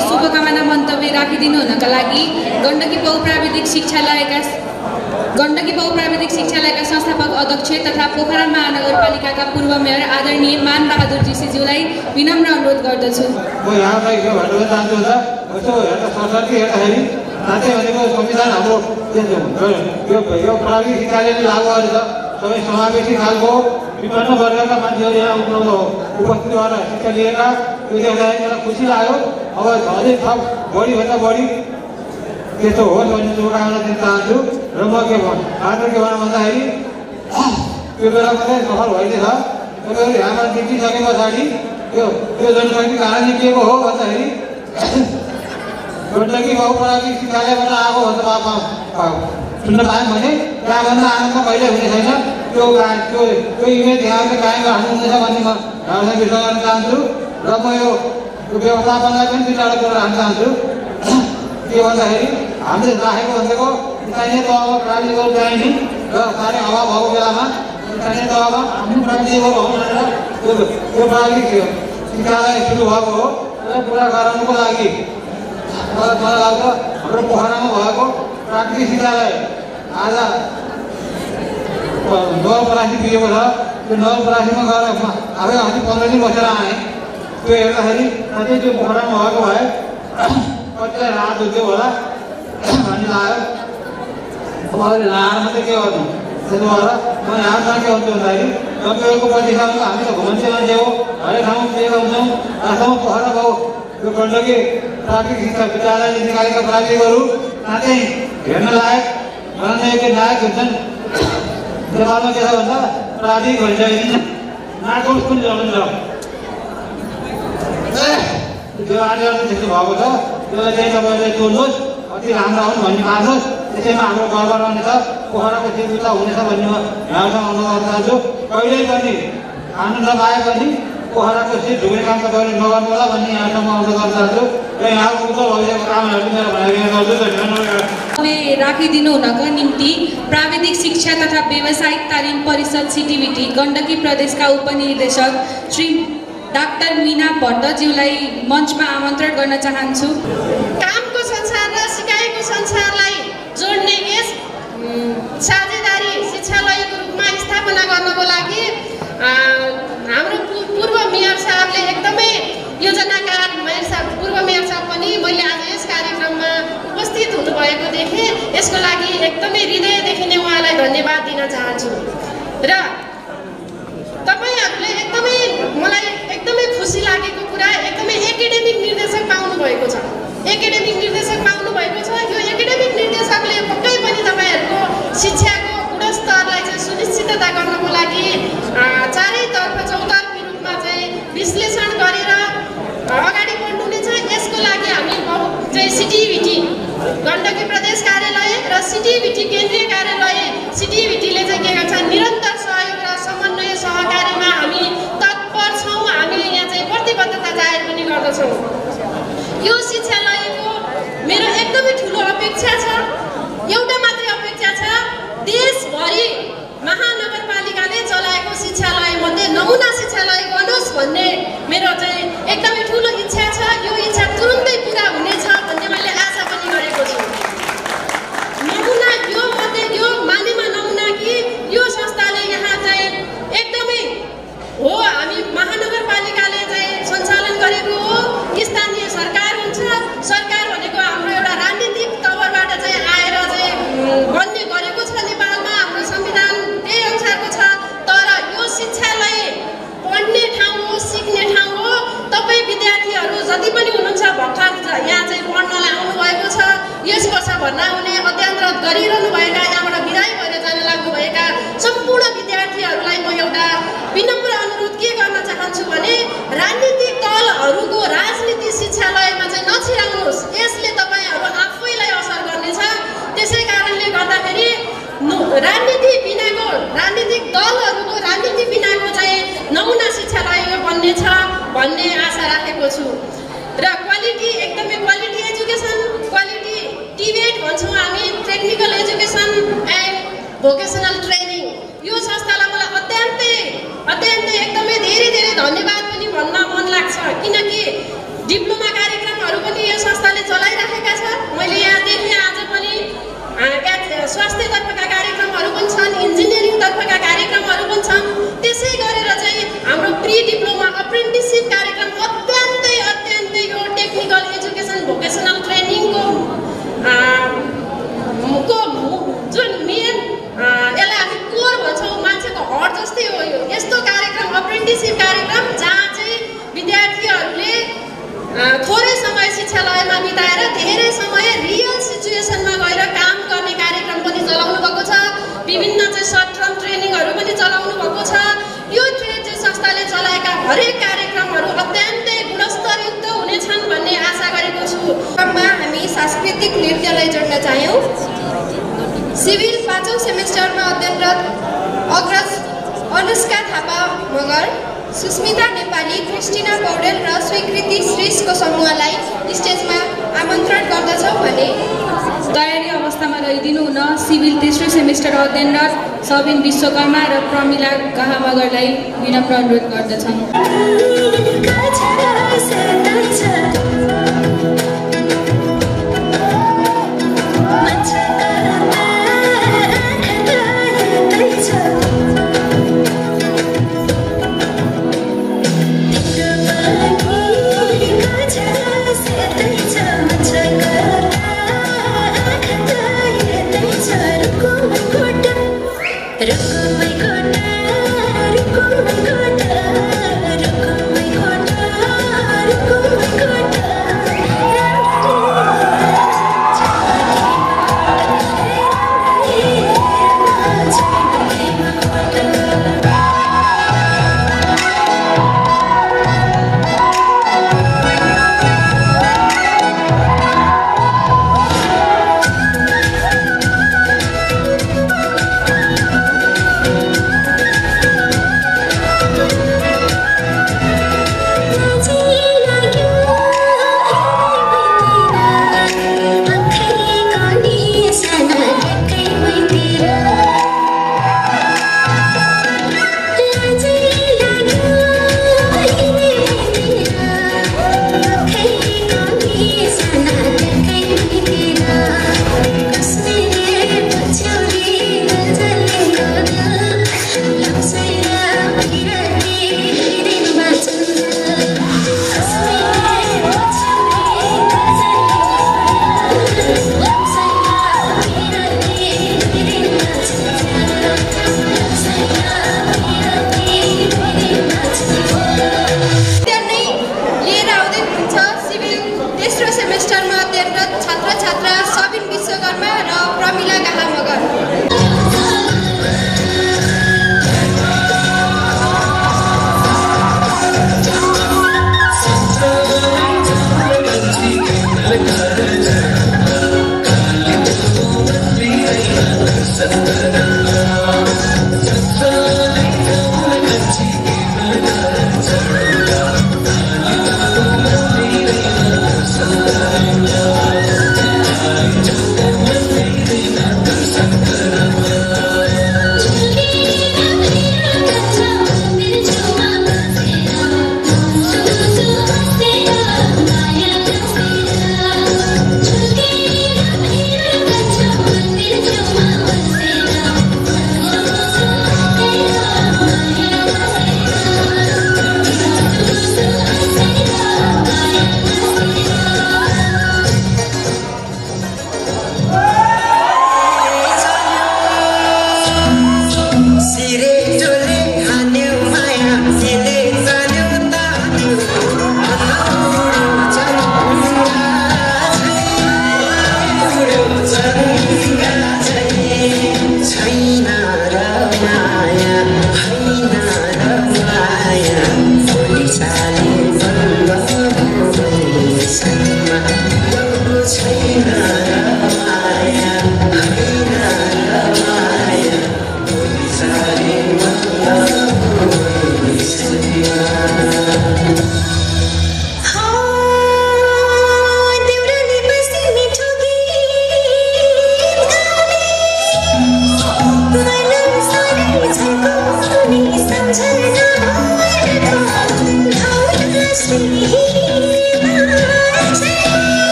शुभकामना मन्तव्य राखिदिनु हुनका लागि गण्डकी बहुप्राविधिक शिक्षालयका संस्थापक अध्यक्ष तथा पोखरा महानगरपालिकाका पूर्व मेयर आदरणीय मान बहादुर जीसीज्यूलाई विनम्र अनुरोध गर्दछु। म यहाँलाई के भन्न चाहन्छु त यसो हेर्दा सरस्वती हेर्दाखेरि साथै भनेको संविधान हाम्रो यो प्राविधिक शिक्षाले लागू गरेछ। सबै समावेशी खालको विभिन्न वर्गका मान्छेहरू यहाँ उपस्थित भएर शिक्षा लिएका त्यो देख्दाखेरि मलाई खुसी लाग्यो। अब अझै थप बढीभन्दा बढी त्यस्तो होस् भन्ने शुभकामना दिन चाहन्छु। र म के भन्न भन्दाखेरि त्यो बेला मात्रै सफल भइदिएछ। तपाईँहरू यहाँबाट देखिसके पछाडि यो जनशक्ति कहाँ निक्लिएको हो भन्दाखेरि गण्डकी बहुप्राविधिक शिक्षालयबाट आएको भन्छ सुन्न पाएँ भने त्यहाँभन्दा आनन्द कहिले हुने छैन। त्यो इमेज यहाँले कायम राख्नुहुनेछ भन्ने म यहाँलाई विश्वास गर्न चाहन्छु। र म यो व्यवस्थापनलाई पनि विचार गरेर राख्न चाहन्छु। के भन्दाखेरि हामीले राखेको भनेको स्थानीय तहमा प्राविधिकहरू चाहिने र साह्रै अभाव भएको बेलामा स्थानीय तहमा आफ्नो प्राविधिकहरू हो भनेर त्यो प्राविधिक शिक्षालय सुरु भएको हो। त्यसलाई पुरा गराउनुको लागि मलाई लाग्छ हाम्रो पोखरामा भएको प्राविधिक शिक्षालय आज नवलपरासी दिएको छ। त्यो नवलपरासीमा गएर आफै अस्ति 15 दिन बसेर आएँ। त्यो हेर्दाखेरि अझै त्यो पोखरामा भएको भए कतिलाई राहत हुन्थ्यो होला भन्ने लाग्यो। अब अहिले लाएर मात्रै के गर्नु। त्यसो भएर म यहाँसँग के भन्छु भन्दाखेरि तपाईँहरूको प्रतिष्ठामा हामी त घुम्ने मान्छे हो, हरेक ठाउँमा दिएका हुन्छौँ। आजसम्म पोखरा भाउ यो गण्डकी प्राविधिक शिक्षा विद्यालयले निकालेका प्राविधिकहरू साँच्चै हेर्न लायक भन्न योग्य लायक हुन्छन्। नेपालमा के छ भन्दा प्राविधिक भइसकेपछि नाटक पनि चल्छ। त्यो आजकल त्यस्तो भएको छ। त्यसलाई चाहिँ तपाईँहरूले चोर्नुहोस्, अति राम्रो हुन् भन्ने मान्नुहोस्। त्यसैमा हाम्रो गर्व रहनेछ, पोखराको जीविका हुनेछ भन्ने म यहाँसँग अनुरोध गर्न चाहन्छु। कहिल्यै पनि आनन्द पाए पनि पोखराको सिट ढुक्ने काम तपाईँले नगर्नु होला भन्ने यहाँसँग अनुरोध गर्न चाहन्छु। र यहाँको उज्जवल भविष्यको कामहरू मेरो भनाइदिने गर्छु। धन्यवाद। राखिदिनु हुनका निम्ति प्राविधिक शिक्षा तथा व्यावसायिक तालिम परिषद सिटिभिटी गण्डकी प्रदेशका उपनिर्देशक श्री डाक्टर मिना भट्टज्यूलाई मञ्चमा आमन्त्रण गर्न चाहन्छु। कामको संसार र सिकाइको संसारलाई जोड्ने यस साझेदारी शिक्षालयको रूपमा स्थापना गर्नको लागि हाम्रो पूर्व मेयर साहबले एकदमै योजनाकार पूर्व मेयर साहब पनि मैले आज यस कार्यक्रममा उपस्थित हुनुभएको देखेँ। यसको लागि एकदमै हृदयदेखि नै उहाँलाई धन्यवाद दिन चाहन्छु। र तपाईँहरूले एकदमै मलाई एकदमै खुसी लागेको कुरा एकदमै एकाडेमिक निर्देशक पाउनुभएको छ। एकाडेमिक निर्देशक पाउनुभएको छ। यो एकाडेमिक निर्देशकले पक्कै पनि तपाईँहरूको शिक्षाको गुणस्तरलाई चाहिँ सुनिश्चितता गर्नको लागि चारैतर्फ चौतर्फी रूपमा चाहिँ विश्लेषण गरेर अगाडि बढ्नुहुनेछ। यसको लागि हामी चाहिँ सिटिभिटी गण्डकी प्रदेश कार्यालय र सिटिभिटी केन्द्रीय कार्यालय सिटिभिटीले चाहिँ के गर्छ, निरन्तर सहयोग र समन्वय सहकारीमा हामी तत्पर छौँ। हामीले यहाँ चाहिँ प्रतिबद्धता जाहेर पनि गर्दछौँ। यो शिक्षालयको मेरो एकदमै ठुलो अपेक्षा छ, एउटा मात्रै अपेक्षा छ, देशभरि महानगरपालिकाले चलाएको शिक्षालयमध्ये नमुना शिक्षालय बनोस् भन्ने मेरो चाहिँ एकदमै ठुलो इच्छा छ। यो इच्छा तुरुन्तै पुरा हुनेछ भन्ने मैले आशा पनि गरेको छु। नमुना यो मध्ये यो मानेमा नमुना कि यो संस्थाले यहाँ चाहिँ एकदमै हो, हामी महानगरपालिकाले चाहिँ सञ्चालन गरेको हो, स्थानीय सरकार हुन्छ। सरकार भनेको हाम्रो एउटा राजनीतिक तवरबाट चाहिँ आएर चाहिँ बन्ने गरेको छ नेपालमा, हाम्रो संविधान त्यही अनुसारको छ। तर यो शिक्षालय पढ्ने ठाउँ हो, सिक्ने ठाउँ हो। तपाईँ विद्यार्थीहरू जति पनि हुनुहुन्छ भर्खर यहाँ चाहिँ पढ्नलाई आउनुभएको छ, यस वर्ष भर्ना हुने अध्ययनरत गरिरहनुभएका यहाँबाट विदाई भएर जान लाग्नुभएका सम्पूर्ण विद्यार्थीहरूलाई म एउटा विनम्र अनुरोध के गर्न चाहन्छु भने राजनीतिक दलहरूको राजनीति शिक्षालयमा चाहिँ नछिराउनुहोस्। यसले तपाईँहरू आफैलाई असर गर्नेछ। त्यसै कारणले गर्दाखेरि राजनीति बिनाको राजनीतिक दलहरूको राजनीति बिनाको चाहिँ नमुना शिक्षालय बन्नेछ भन्ने आशा राखेको छु। र क्वालिटी एकदमै क्वालिटी एजुकेसन, क्वालिटी टिबेट भन्छौँ हामी, technical education and vocational training, यो संस्थालाई मलाई अत्यन्तै एकदमै धेरै धन्यवाद पनि भन्न मन लाग्छ। किनकि डिप्लोमा कार्यक्रमहरू पनि यो संस्थाले चलाइराखेका छ। मैले यहाँ देखेँ आज पनि स्वास्थ्यतर्फका कार्यक्रमहरू पनि छन्, इन्जिनियरिङतर्फका कार्यक्रमहरू पनि छन्। त्यसै गरेर चाहिँ हाम्रो प्री डिप्लोमा अप्रेन्टिससिप कार्यक्रम अत्यन्तै यो टेक्निकल एजुकेसन भोकेसनल ट्रेनिङको जुन मेन यसलाई हामी कोर भन्छौँ, मान्छेको हट जस्तै हो यो। यस्तो कार्यक्रम अप्रेन्टिससिप कार्यक्रम जहाँ चाहिँ विद्यार्थीहरूले थोरै समय शिक्षालयमा बिताएर धेरै समय रियल सिचुएसनमा गएर काम गर्ने कार्यक्रम पनि चलाउनु भएको छ। विभिन्न चाहिँ सर्ट टर्म ट्रेनिङहरू पनि चलाउनु भएको छ। यो चाहिँ संस्थाले चलाएका हरेक कार्यक्रमहरू अत्यन्तै गुणस्तरयुक्त हुनेछन् भन्ने आशा गरेको छु। हामी सांस्कृतिक नृत्यलाई जोड्न चाह्यौँ। सिभिल 5औं सेमेस्टरमा अध्ययनरत अग्रज अनुष्का थापा मगर, सुस्मिता नेपाली, क्रिस्टिना पौडेल र स्वीकृति श्रेष्ठको समूहलाई स्टेजमा आमन्त्रण गर्दछौँ भने तयारी अवस्थामा रहिदिनु हुन सिभिल 3रो सेमेस्टर अध्ययनरत सबिन विश्वकर्मा र प्रमिला गाहा मगरलाई विनम्र अनुरोध गर्दछौँ। रुको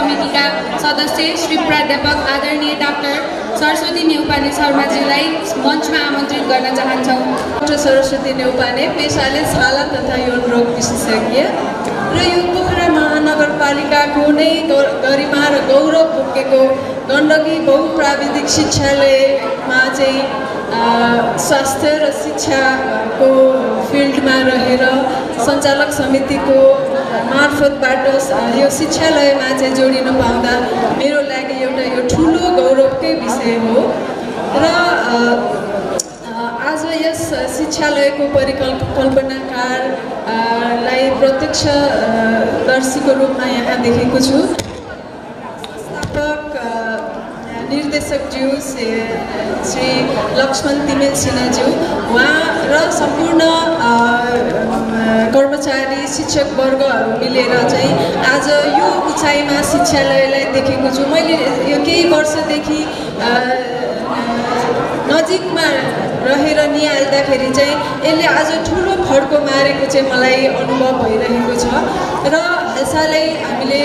समितिका सदस्य श्री प्राध्यापक आदरणीय डाक्टर सरस्वती नेउपाने शर्माजीलाई मञ्चमा आमन्त्रित गर्न चाहन्छौँ। डाक्टर सरस्वती नेउपाने पेसाले छाला तथा यौन रोग विशेषज्ञ र यो पोखरा महानगरपालिकाको नै गरिमा र गौरव बोकेको गण्डकी बहुप्राविधिक शिक्षालयमा चाहिँ स्वास्थ्य र शिक्षाको फिल्डमा रहेर सञ्चालक समितिको मार्फतबाट यो शिक्षालयमा चाहिँ जोडिन पाउँदा मेरो लागि एउटा यो ठुलो गौरवकै विषय हो र आज यस शिक्षालयको परिकल्पनाकारलाई प्रत्यक्षदर्शीको रूपमा यहाँ देखेको छु। निर्देशकज्यू श्री लक्ष्मण तिमेल सिन्हाज्यू उहाँ र सम्पूर्ण कर्मचारी शिक्षक वर्गहरू मिलेर चाहिँ आज यो उचाइमा शिक्षालयलाई देखेको छु। मैले यो केही वर्षदेखि नजिकमा रहेर निहाल्दाखेरि चाहिँ यसले आज ठुलो फड्को मारेको चाहिँ मलाई अनुभव भइरहेको छ र सालै हामीले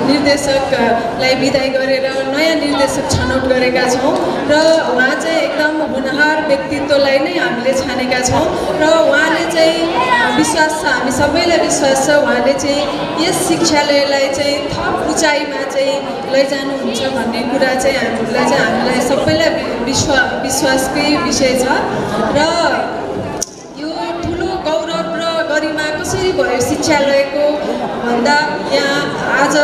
निर्देशकलाई बिदाई गरेर नयाँ निर्देशक छनौट गरेका छौँ र उहाँ चाहिँ एकदम होनहार व्यक्तित्वलाई नै हामीले छानेका छौँ र उहाँले चाहिँ विश्वास छ, हामी सबैलाई विश्वास छ उहाँले चाहिँ यस शिक्षालयलाई चाहिँ थप उचाइमा चाहिँ लैजानुहुन्छ भन्ने कुरा चाहिँ हामीलाई सबैलाई विश्वासकै विषय छ र यो ठुलो गौरव र गरिमा कसरी भयो शिक्षालयको भन्दा यहाँ आज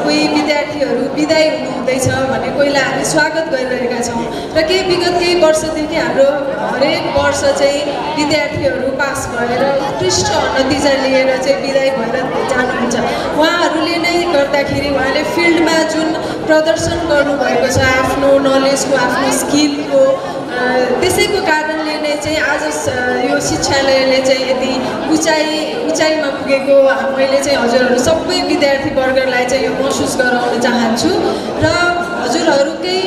कोही विद्यार्थीहरू बिदाई हुनुहुँदैछ भने कोहीलाई हामी स्वागत गरिरहेका छौँ र विगत केही वर्षदेखि हाम्रो हरेक वर्ष चाहिँ विद्यार्थीहरू पास भएर उत्कृष्ट नतिजा लिएर चाहिँ बिदाई भएर जानुहुन्छ। उहाँहरूले नै गर्दाखेरि उहाँले फिल्डमा जुन प्रदर्शन गर्नुभएको छ आफ्नो नलेजको आफ्नो स्किलको त्यसैको कारणले नै चाहिँ आज यो शिक्षालयले चाहिँ यदि उचाइमा पुगेको मैले चाहिँ हजुरहरू सबै विद्यार्थी वर्गलाई चाहिँ यो महसुस गराउन चाहन्छु र हजुरहरूकै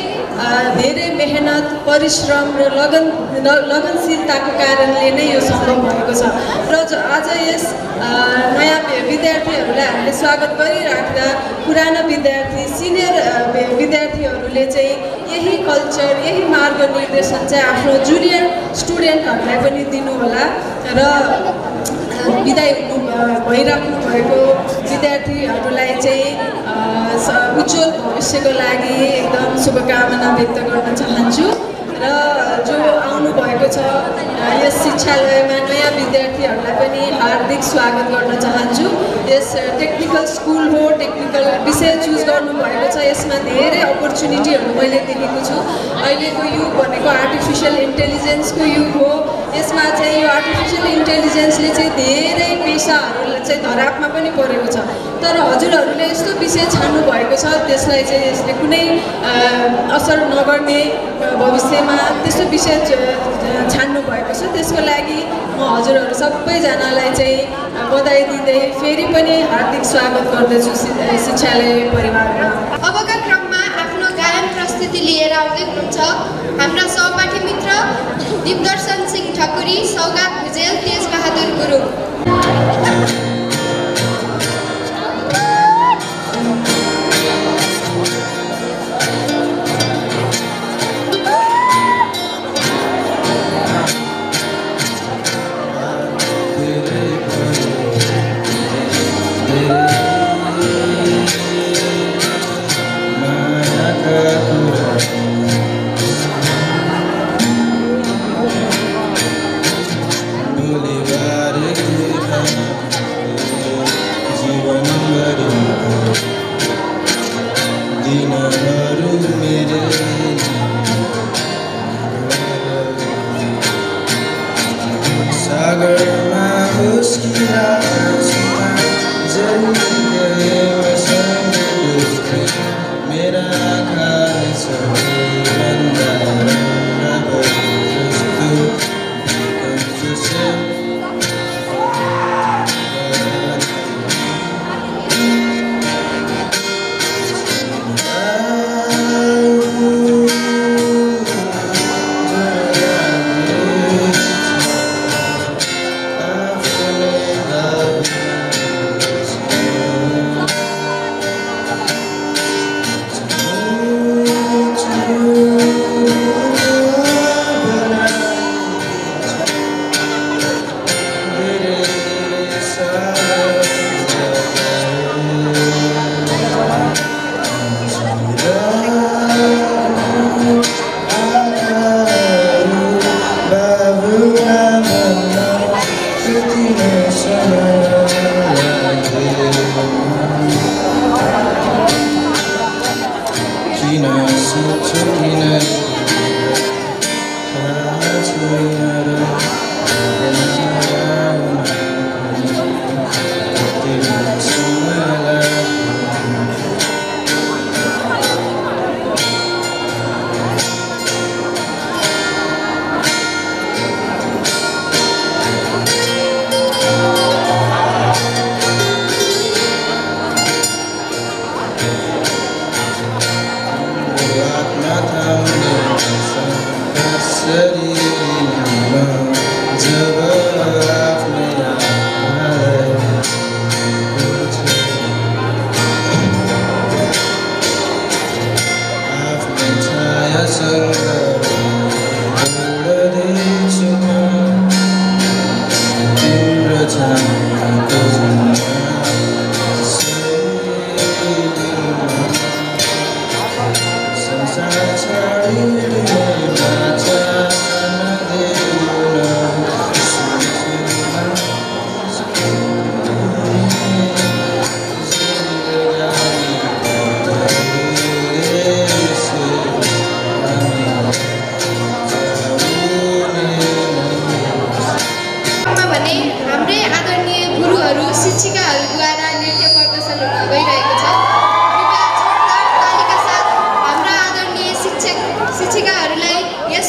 धेरै मेहनत परिश्रम र लगनशीलताको कारणले नै यो सम्भव भएको छ र आज यस नयाँ विद्यार्थीहरूलाई हामीले स्वागत गरिराख्दा पुराना विद्यार्थी सिनियर विद्यार्थीहरूले चाहिँ यही कल्चर यही मार्ग निर्देशन चाहिँ आफ्नो जुनियर स्टुडेन्टहरूलाई पनि दिनुहोला र बिदाई भइराख्नु भएको विद्यार्थीहरूलाई चाहिँ उज्जवल भविष्यको लागि एकदम शुभकामना व्यक्त गर्न चाहन्छु र जो आउनुभएको छ यस शिक्षालयमा नयाँ विद्यार्थीहरूलाई पनि हार्दिक स्वागत गर्न चाहन्छु। यस टेक्निकल स्कुल हो, टेक्निकल विषय चुज गर्नुभएको छ, यसमा धेरै अपर्च्युनिटीहरू मैले देखेको छु। अहिलेको युग भनेको आर्टिफिसियल इन्टेलिजेन्सको युग हो, यसमा चाहिँ यो आर्टिफिसियल इन्टेलिजेन्सले चाहिँ धेरै पेसाहरूलाई चाहिँ धरापमा पनि परेको छ तर हजुरहरूले यस्तो विषय छान्नु भएको छ त्यसलाई चाहिँ यसले कुनै असर नगर्ने भविष्यमा त्यस्तो विषय छान्नु भएको छ। त्यसको लागि म हजुरहरू सबैजनालाई चाहिँ बधाई दिँदै फेरि पनि हार्दिक स्वागत गर्दछु शिक्षालय परिवारमा। अबका क्रममा आफ्नो गायन प्रस्तुति लिएर आउँदै हुनुहुन्छ हाम्रा सहपाठी मित्र दिपदर्शन सिंह ठकुरी, सौगात भुजेल, तेजबहादुर गुरुङ। शिक्षिकाहरूद्वारा नृत्य प्रदर्शन हुन गइरहेको छ। कृपया जोरदार तालीका साथ हाम्रा आदरणीय शिक्षिकाहरूलाई यस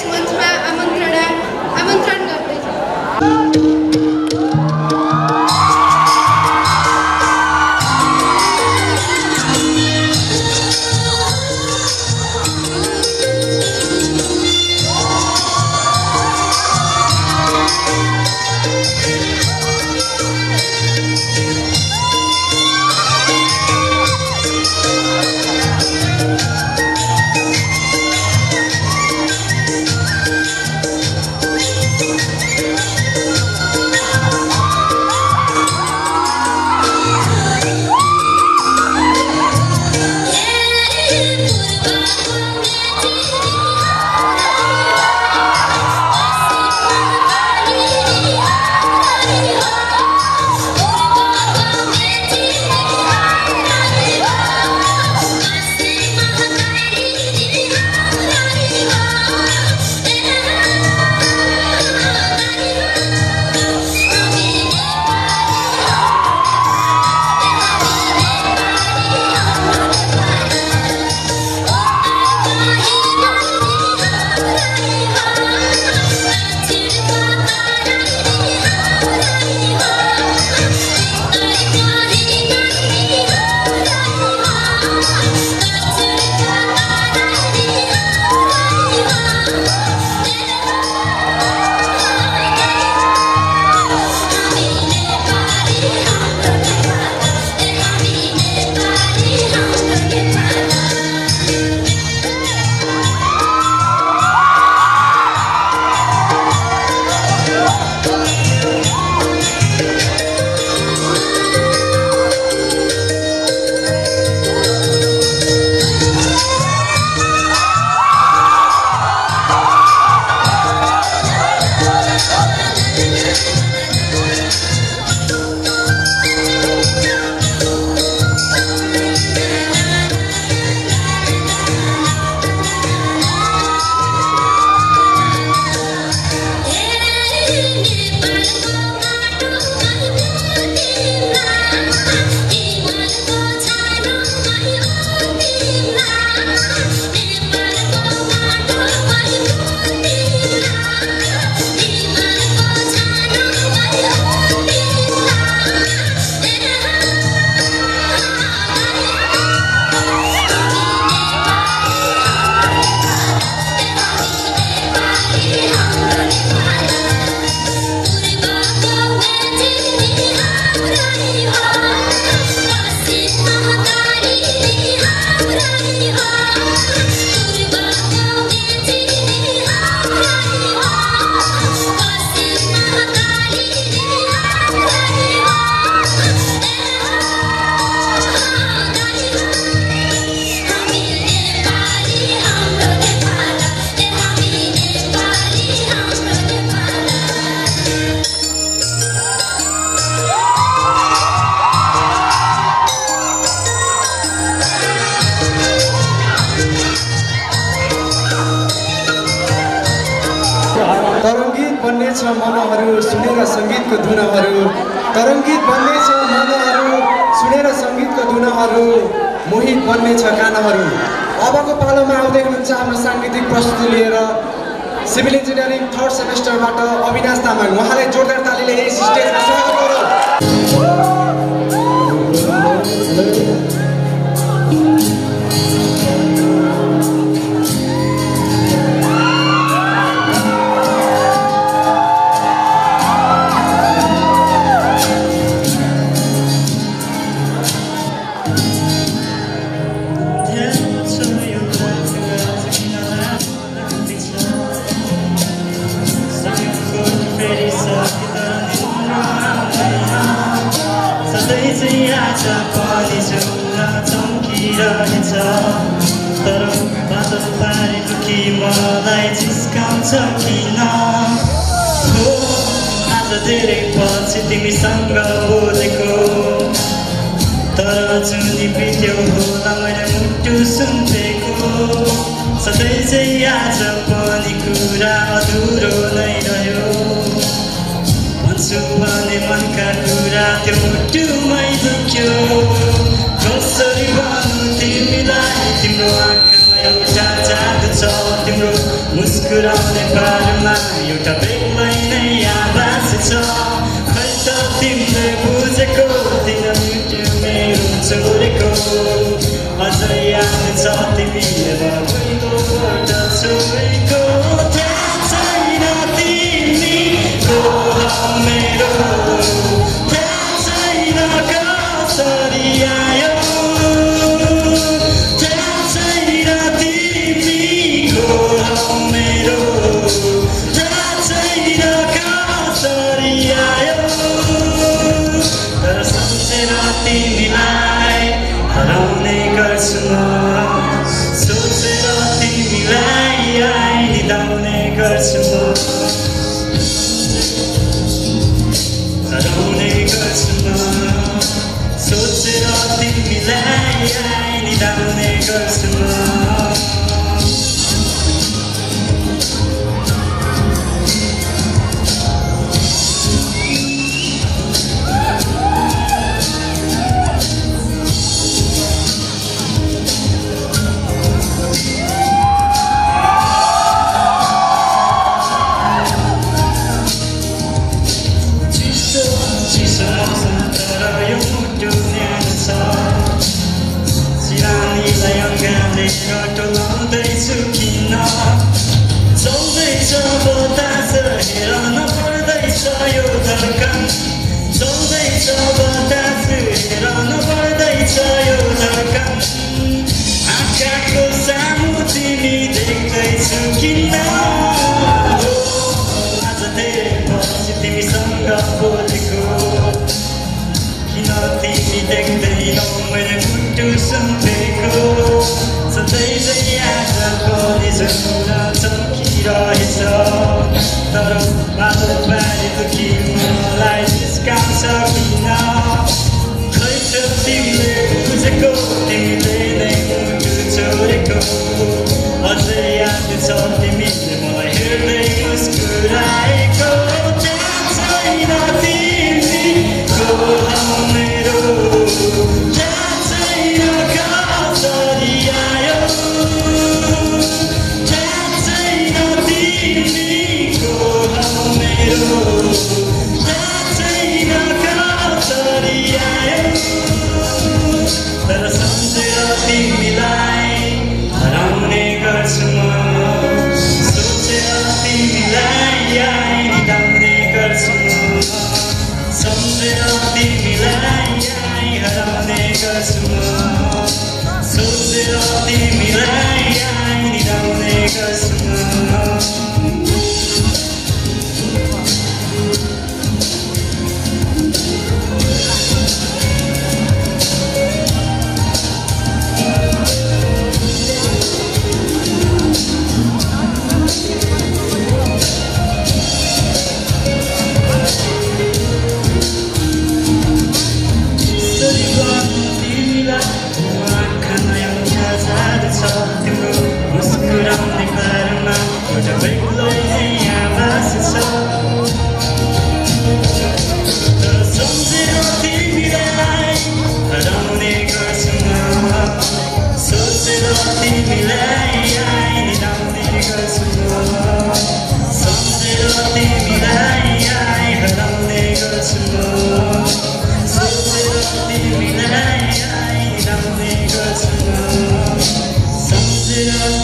बन्नेछ मनहरू सुनेर सङ्गीतको धुनहरू तरङ्गित बन्नेछ मनहरू सुनेर सङ्गीतको धुनहरू मोहित बन्नेछ कानहरू। अबको पालोमा आउँदै हुनुहुन्छ आफ्नो साङ्गीतिक प्रस्तुति लिएर सिभिल इन्जिनियरिङ 3rd सेमेस्टरबाट अविनाश तामाङ। उहाँलाई जोरदार तालीले यस स्टेजमा स्वागत गरौँ। तर बाटो पारेको कि मलाई जिस्काउँछ किन हो आज धेरै पछि तिमीसँग बोलेको तर जुनी बित्यो होला मैले मुटु सुन्थेको सधैँ चाहिँ आज पनि कुरा अधुरो नै रह्यो भन्छु भने मनका कुरा त्यो मुटुमै दुख्यो कसरी भन्नु तिमीलाई तिम्रो आँखामा एउटा जादु छ तिम्रो मुस्कुराउने बारेमा एउटा बेग्लै नै आवाज छ खै त तिमीले बुझेको दिन मिट्यो मेरो छोडेको अझै याद छ तिमीले पहिलोपल्ट छोडेको थाहा छैन तिमीको मेरो थाहा छैन कसरी आयो तिमीलाई हराउने गर्छु म सोचेर तिमीलाई निदाउने गर्छु म हराउने गर्छु म सोचेर तिमीलाई निदाउने गर्छु म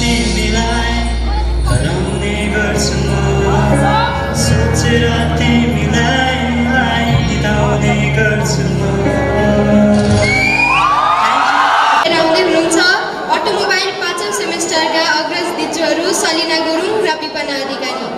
तिमीलाई हराउने गर्छु म सोचेर तिमीलाई बिताउने गर्छु म हुनुहुन्छ अटोमोबाइल 5औं सेमेस्टरका अग्रज दिजुहरू सलिना गुरुङ र विपना अधिकारी।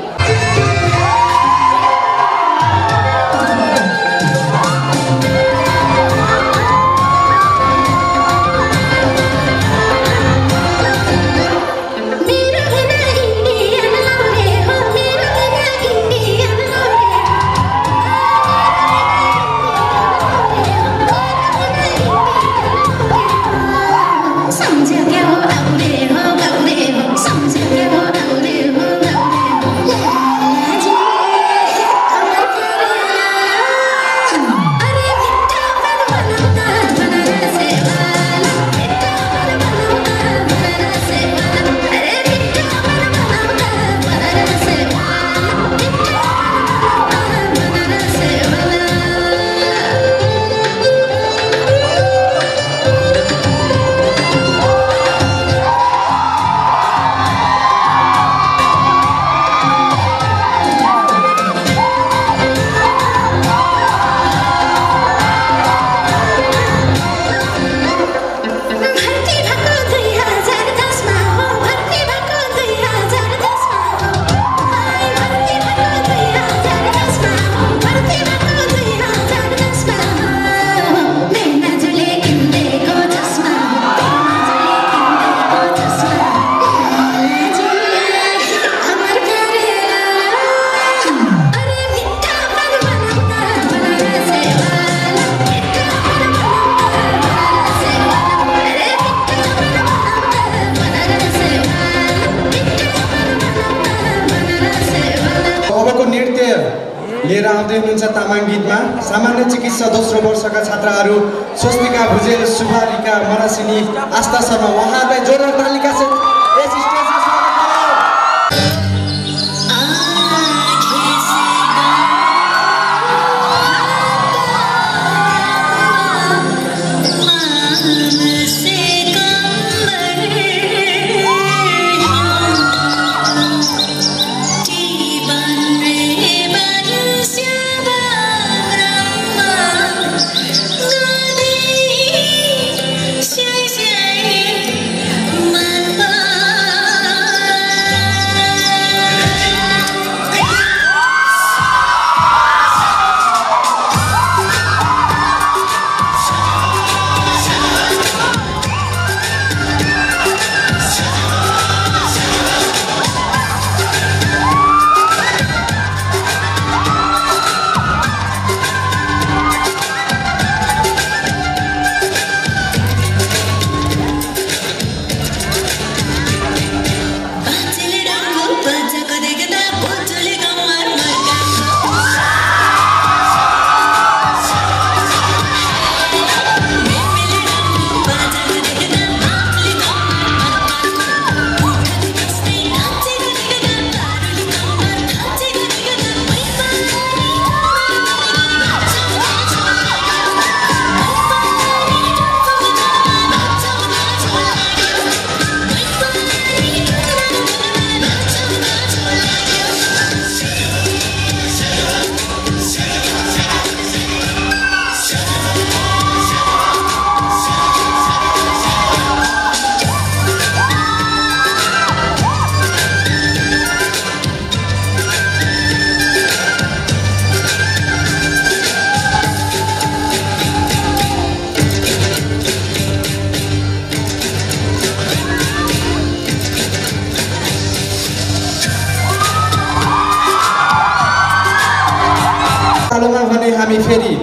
लिएर आउँदै हुनुहुन्छ तामाङ गीतमा सामान्य चिकित्सा दोस्रो वर्षका छात्राहरू स्वस्तिका भुजेल, सुभारिका मरासिनी, आस्था शर्मा उहाँहरूलाई जोरदार तालिका साथ यस स्टेजमा स्वागत भने हामी फेरि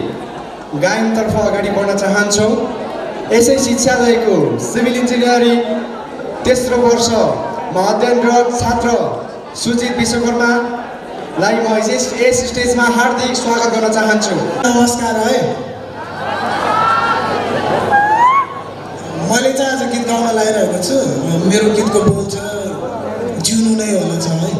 गायनतर्फ अगाडि बढ्न चाहन्छौँ। यसै शिक्षालयको सिभिल इन्जिनियरिङ तेस्रो वर्षमा अध्ययनरत छात्र सुजित विश्वकर्मालाई म यस स्टेजमा हार्दिक स्वागत गर्न चाहन्छु। नमस्कार है, मैले चाहिँ आज गीत गाउन लागिरहेको छु। मेरो गीतको बोल छ जिउनु नै होला छ है।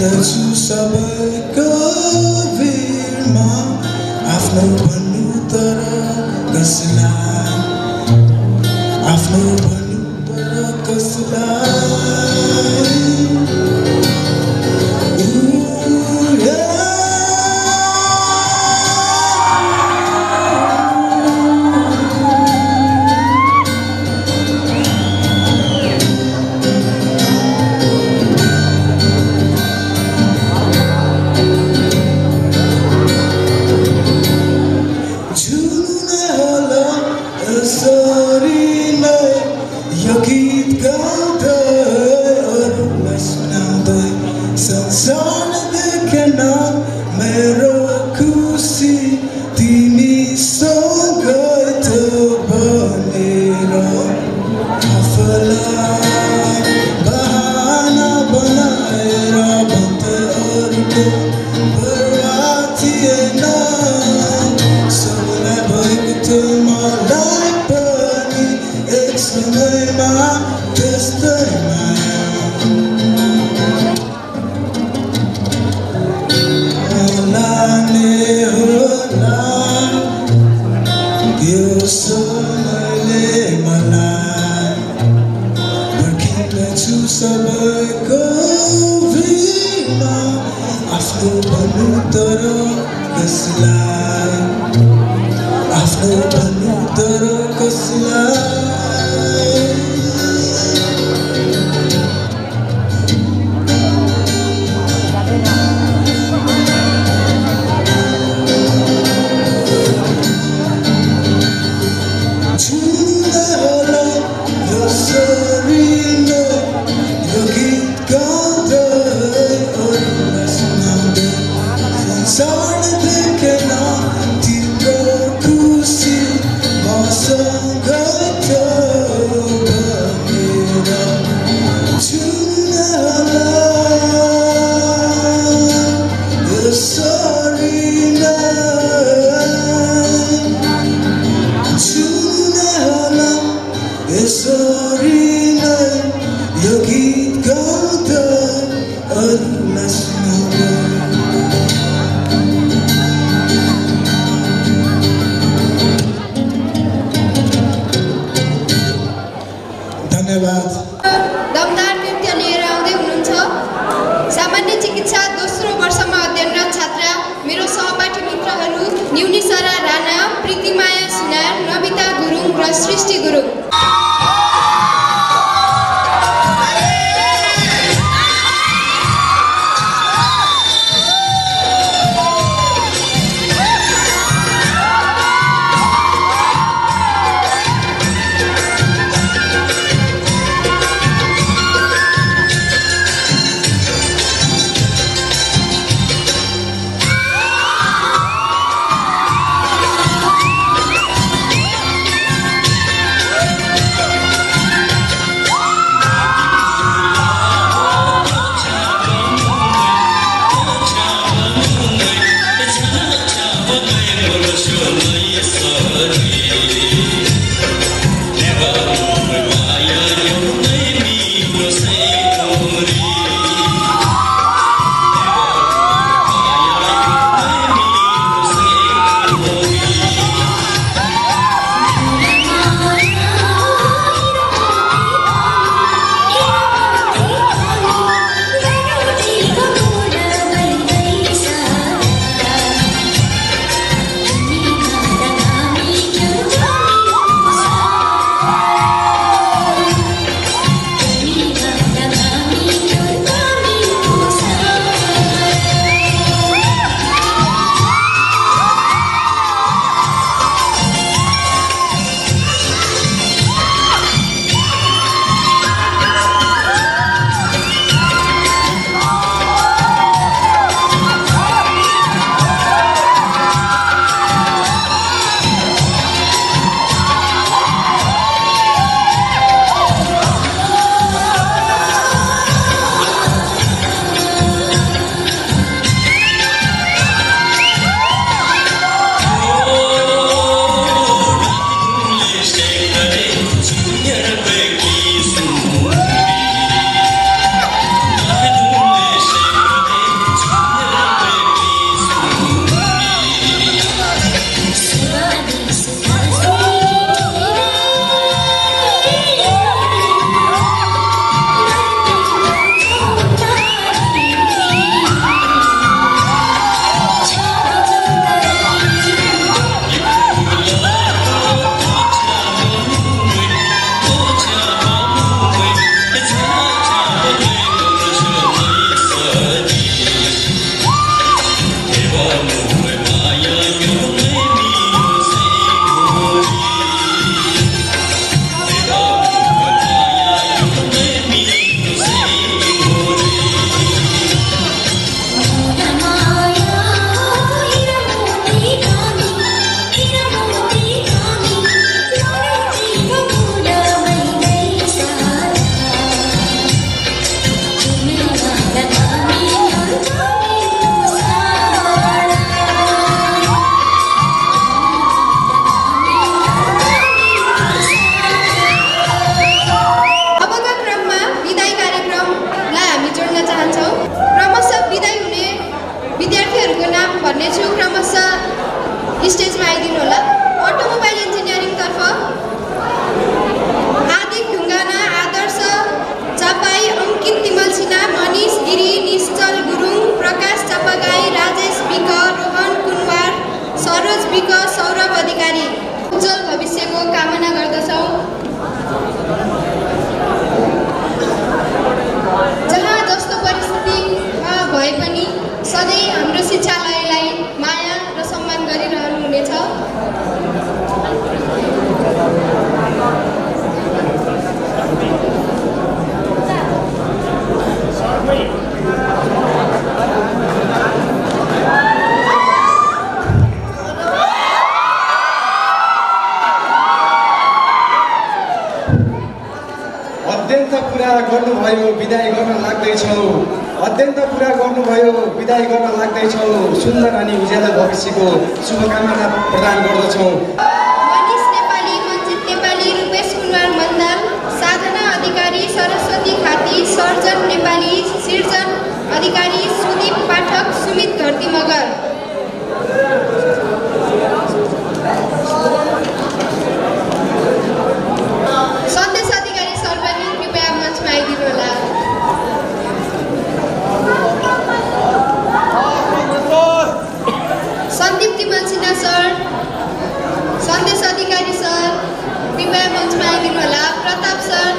पर्खिँदछु सबैको भिडमा आफ्नो भन्नु तर कसलाई आफ्नो भन्नु तर कसलाई Go विदाई गर्न लाग्दैछौँ। अत्यन्त पुरा गर्नुभयो, विदाई गर्न लाग्दैछौँ। सुन्दर अनि उज्यालो भविष्यको शुभकामना प्रदान गर्दछौँ। मनिष नेपाली, मञ्जित नेपाली, रूपेश कुमार मण्डल, साधना अधिकारी, सरस्वती खाती, सर्जन नेपाली, सिर्जन अधिकारी, सुदीप पाठक, सुमित घरती मगर। सन्देश अधिकारी सर पनि कृपया मञ्चमा आइदिनु होला। सन्दीप तिमल सिन्हा सर, सन्देश अधिकारी सर कृपया मञ्चमा आइदिनु होला। प्रताप सर,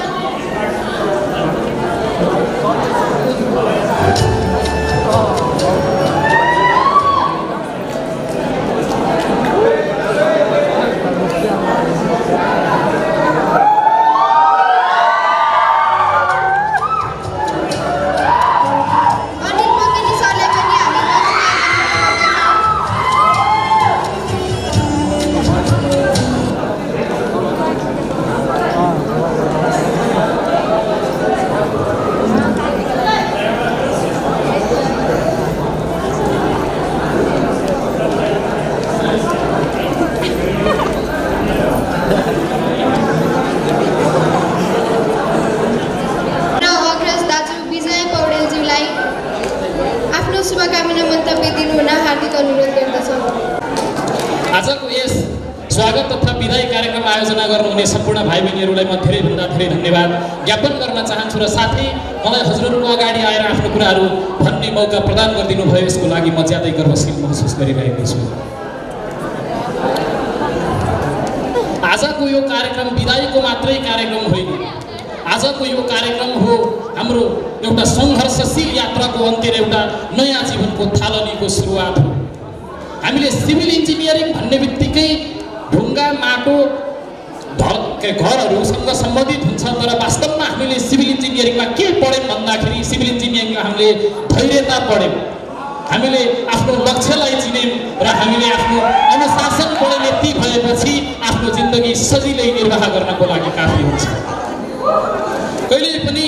सम्पूर्ण भाइ बहिनीहरूलाई म धेरैभन्दा धेरै धन्यवाद ज्ञापन गर्न चाहन्छु र साथै मलाई हजुरहरूको अगाडि आएर आफ्नो कुराहरू भन्ने मौका प्रदान गरिदिनु भयो, यसको लागि म ज्यादै गर्वशील महसुस गरिरहेको छु। आजको यो कार्यक्रम बिदाईको मात्रै कार्यक्रम होइन, आजको यो कार्यक्रम हो हाम्रो एउटा सङ्घर्षशील यात्राको अन्त्य र एउटा नयाँ जीवनको थालनीको सुरुवात हो। हामीले सिभिल इन्जिनियरिङ भन्ने बित्तिकै ढुङ्गा माटो घरहरूसँग सम्बन्धित हुन्छ, तर वास्तवमा हामीले सिभिल इन्जिनियरिङमा के पढ्यौँ भन्दाखेरि सिभिल इन्जिनियरिङमा हामीले धैर्यता पढ्यौँ, हामीले आफ्नो लक्ष्यलाई चिन्यौँ र हामीले आफ्नो अनुशासन पढ्यौँ। यति भएपछि आफ्नो जिन्दगी सजिलै निर्वाह गर्नको लागि काफी हुन्छ। कहिले पनि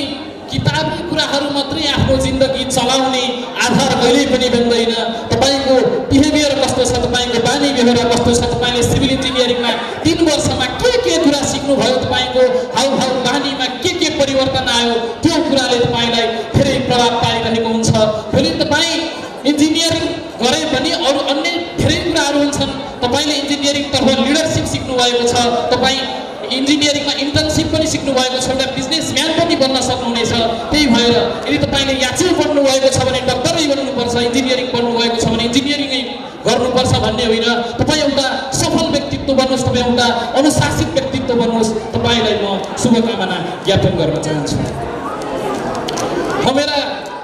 किताबी कुराहरू मात्रै आफ्नो जिन्दगी चलाउने आधार कहिल्यै पनि बन्दैन। तपाईँको बिहेभियर कस्तो छ, तपाईँको बानी व्यवहार कस्तो छ, तपाईँले सिभिल इन्जिनियरिङमा 3 वर्षमा के कुरा सिक्नुभयो, तपाईँको हाउभाउ बानीमा के परिवर्तन आयो, त्यो कुराले तपाईँलाई धेरै प्रभाव पारिरहेको हुन्छ। भोलि तपाईँ इन्जिनियरिङ गरे पनि अरू अन्य धेरै कुराहरू हुन्छन्। तपाईँले इन्जिनियरिङतर्फ लिडरसिप सिक्नुभएको छ, तपाईँ इन्जिनियरिङमा इन्टर्नसिप पनि सिक्नुभएको छ, एउटा बिजनेसम्यान पनि बन्न सक्नुहुनेछ। त्यही भएर यदि तपाईँले याचिउ पढ्नुभएको छ भने डक्टरै बन्नुपर्छ, इन्जिनियरिङ पढ्नुभएको छ भने इन्जिनियरिङै गर्नुपर्छ भन्ने होइन। तपाईँ एउटा सफल व्यक्तित्व बन्नुहोस्, तपाईँ एउटा अनुशासित व्यक्तित्व बन्नुहोस्। तपाईँलाई म शुभकामना ज्ञापन गर्न चाहन्छु। मेरा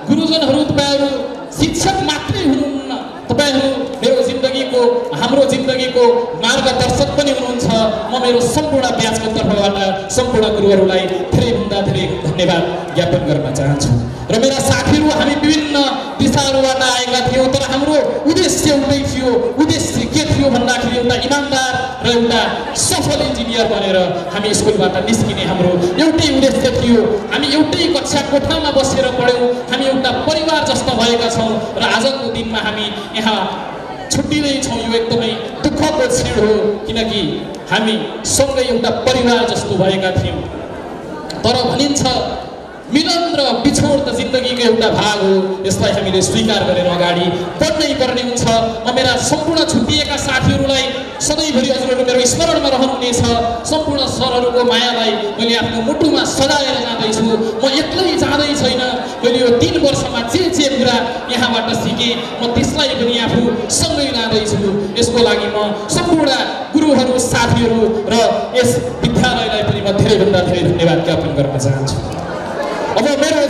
गुरुजनहरू, तपाईँहरू शिक्षक मात्रै हुनुहुन्न, तपाईँहरू मेरो जिन्दगीको, हाम्रो जिन्दगीको मार्गदर्शक पनि हुनुहुन्छ। म मेरो सम्पूर्ण ब्याचको तर्फबाट सम्पूर्ण गुरुहरूलाई धेरैभन्दा धेरै धन्यवाद ज्ञापन गर्न चाहन्छु। र मेरा साथीहरू, हामी विभिन्न दिशाहरूबाट आएका थियौँ, तर हाम्रो उद्देश्य एउटै थियो। उद्देश्य के थियो भन्दाखेरि एउटा इमान्दार र एउटा सफल इन्जिनियर बनेर हामी स्कुलबाट निस्किने हाम्रो एउटै उद्देश्य थियो। हामी एउटै कक्षा कोठामा बसेर पढ्यौँ, हामी एउटा परिवार जस्ता भएका छौँ र आजको दिनमा हामी यहाँ छुट्टिँदैछौँ। यो एकदमै दुःखको क्षण हो, किनकि हामी सँगै एउटा परिवार जस्तो भएका थियौँ। तर भनिन्छ मिलन र बिछोड त जिन्दगीको एउटा भाग हो, यसलाई हामीले स्वीकार गरेर अगाडि बढ्नै पर्ने हुन्छ। म मेरा सम्पूर्ण छुट्टिएका साथीहरूलाई सधैँभरि हजुरहरू मेरो स्मरणमा रहनुहुनेछ। सम्पूर्ण सरहरूको मायालाई मैले आफ्नो मुटुमा सजाएर जाँदैछु। म एक्लै जाँदै छैन, मैले यो 3 वर्षमा जे कुरा यहाँबाट सिकेँ म त्यसलाई पनि आफू सँगै लाँदैछु। यसको लागि म सम्पूर्ण गुरुहरू, साथीहरू र यस विद्यालयलाई पनि म धेरैभन्दा धेरै धन्यवाद ज्ञापन गर्न चाहन्छु। अब मेरो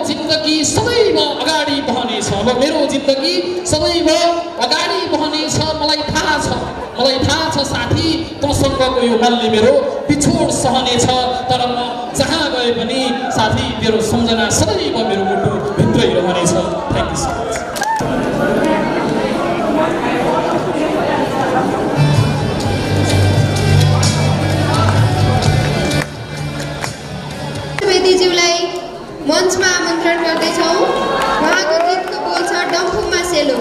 जिन्दगी सदैव अगाडि बहनेछ। अब मेरो जिन्दगी सदैव अगाडि बहनेछ। मलाई थाहा छ साथी, तँसँगको यो मनले मेरो बिछोड सहनेछ। तर म जहाँ गए पनि साथी, मेरो सम्झना सदैव मेरो मुटु भित्रै रहनेछ। Thank you so much. बेदीज्यू आमन्त्रण गर्दैछौँ। उहाँको गीतको बोल छ डम्फुमा सेलो।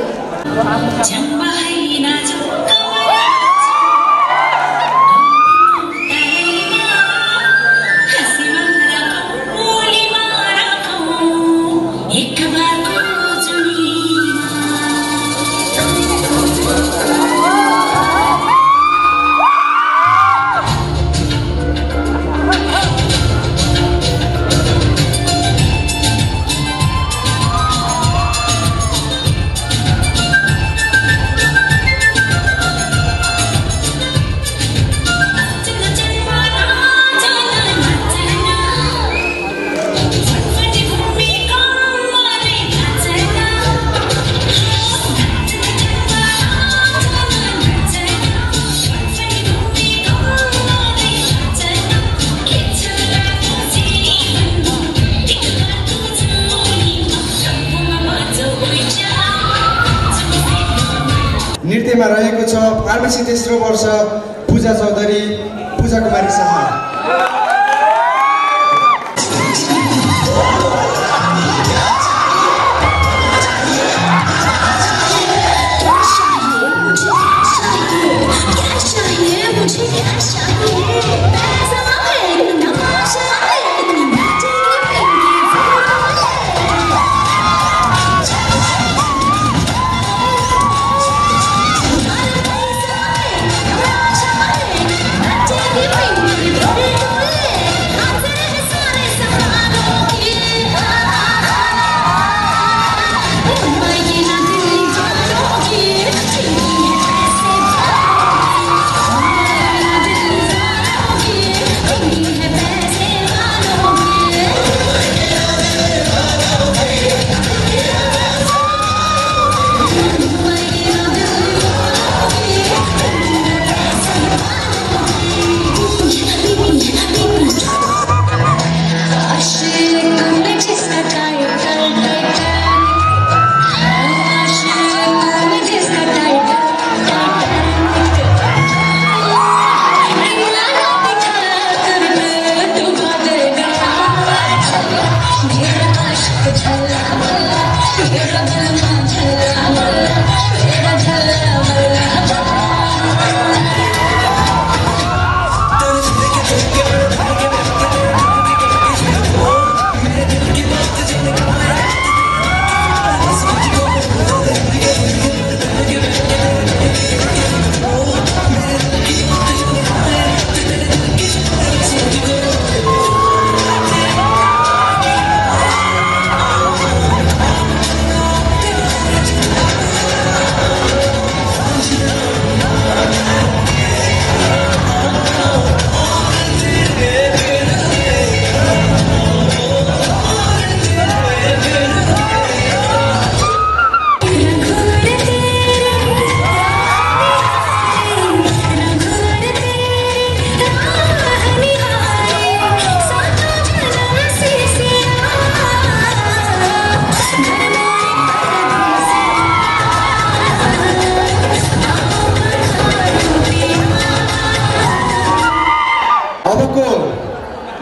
नृत्यमा रहेको छ फार्मेसी तेस्रो वर्ष पूजा चौधरी, पूजा कुमारी शाह।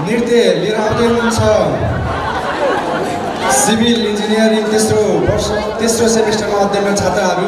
नृत्य लिएर आउँदै हुनुहुन्छ सिभिल इन्जिनियरिङ तेस्रो सेमिस्टरमा अध्ययनरत छात्राहरू।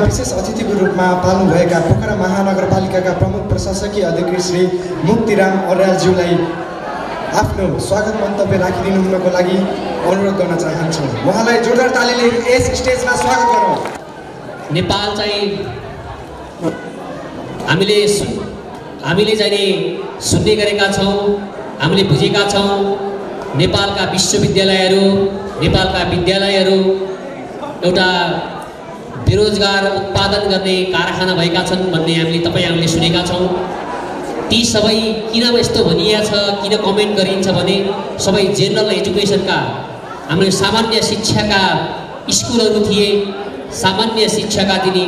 विशेष अतिथिको रूपमा पाल्नुभएका पोखरा महानगरपालिकाका प्रमुख प्रशासकीय अधिकारी श्री मुक्तिराम अर्यालज्यूलाई आफ्नो स्वागत मन्तव्य राखिदिनु हुनको लागि अनुरोध गर्न चाहन्छौँ। उहाँलाई जोरदार तालीले यस स्टेजमा स्वागत गरौँ। नेपाल चाहिँ हामीले चाहिँ सुन्ने गरेका छौँ, हामीले बुझेका छौँ। नेपालका विश्वविद्यालयहरू, नेपालका विद्यालयहरू एउटा बेरोजगार उत्पादन गर्ने कारखाना भएका छन् भन्ने हामीले सुनेका छौँ। ती सबै किन यस्तो भनिया छ, किन कमेन्ट गरिन्छ भने सबै जेनरल एजुकेसनका हामीले सामान्य शिक्षाका स्कुलहरू थिए, सामान्य शिक्षाका दिने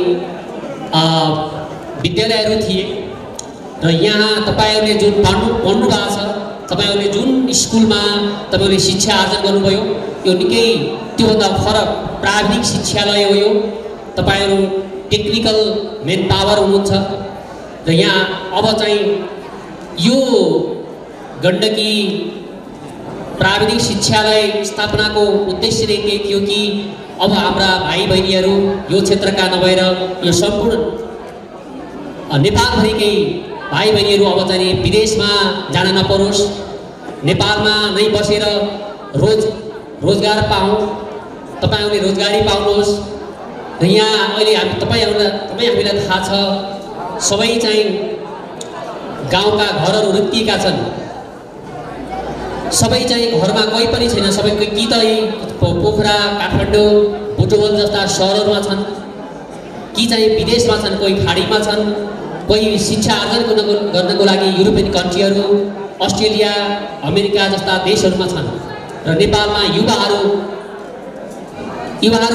विद्यालयहरू थिए। र यहाँ तपाईँहरूले जुन पढ्नु भएको छ, तपाईँहरूले जुन स्कुलमा तपाईँहरूले शिक्षा आर्जन गर्नुभयो, यो निकै त्योभन्दा फरक प्राविधिक शिक्षालय हो। यो तपाईँहरू टेक्निकल मेन पावर हुनुहुन्छ। र यहाँ अब चाहिँ यो गण्डकी प्राविधिक शिक्षालय स्थापनाको उद्देश्य नै के थियो कि अब हाम्रा भाइ बहिनीहरू यो क्षेत्रका नभएर यो सम्पूर्ण नेपालभरिकै भाइ बहिनीहरू अब चाहिँ विदेशमा जान नपरोस्, नेपालमा नै बसेर रोजगार पाऊँ, तपाईँहरूले रोजगारी पाउनुहोस्। र यहाँ अहिले हामीलाई थाहा छ सबै चाहिँ गाउँका घरहरू रुत्तिएका छन्। सबै चाहिँ घरमा कोही पनि छैन, सबै कि त पोखरा, काठमाडौँ, बुटवल जस्ता सहरहरूमा छन्, कि चाहिँ विदेशमा छन्, कोही खाडीमा छन्, कोही शिक्षा आर्जन गर्नको लागि युरोपियन कन्ट्रीहरू, अस्ट्रेलिया, अमेरिका जस्ता देशहरूमा छन्। र नेपालमा युवाहरू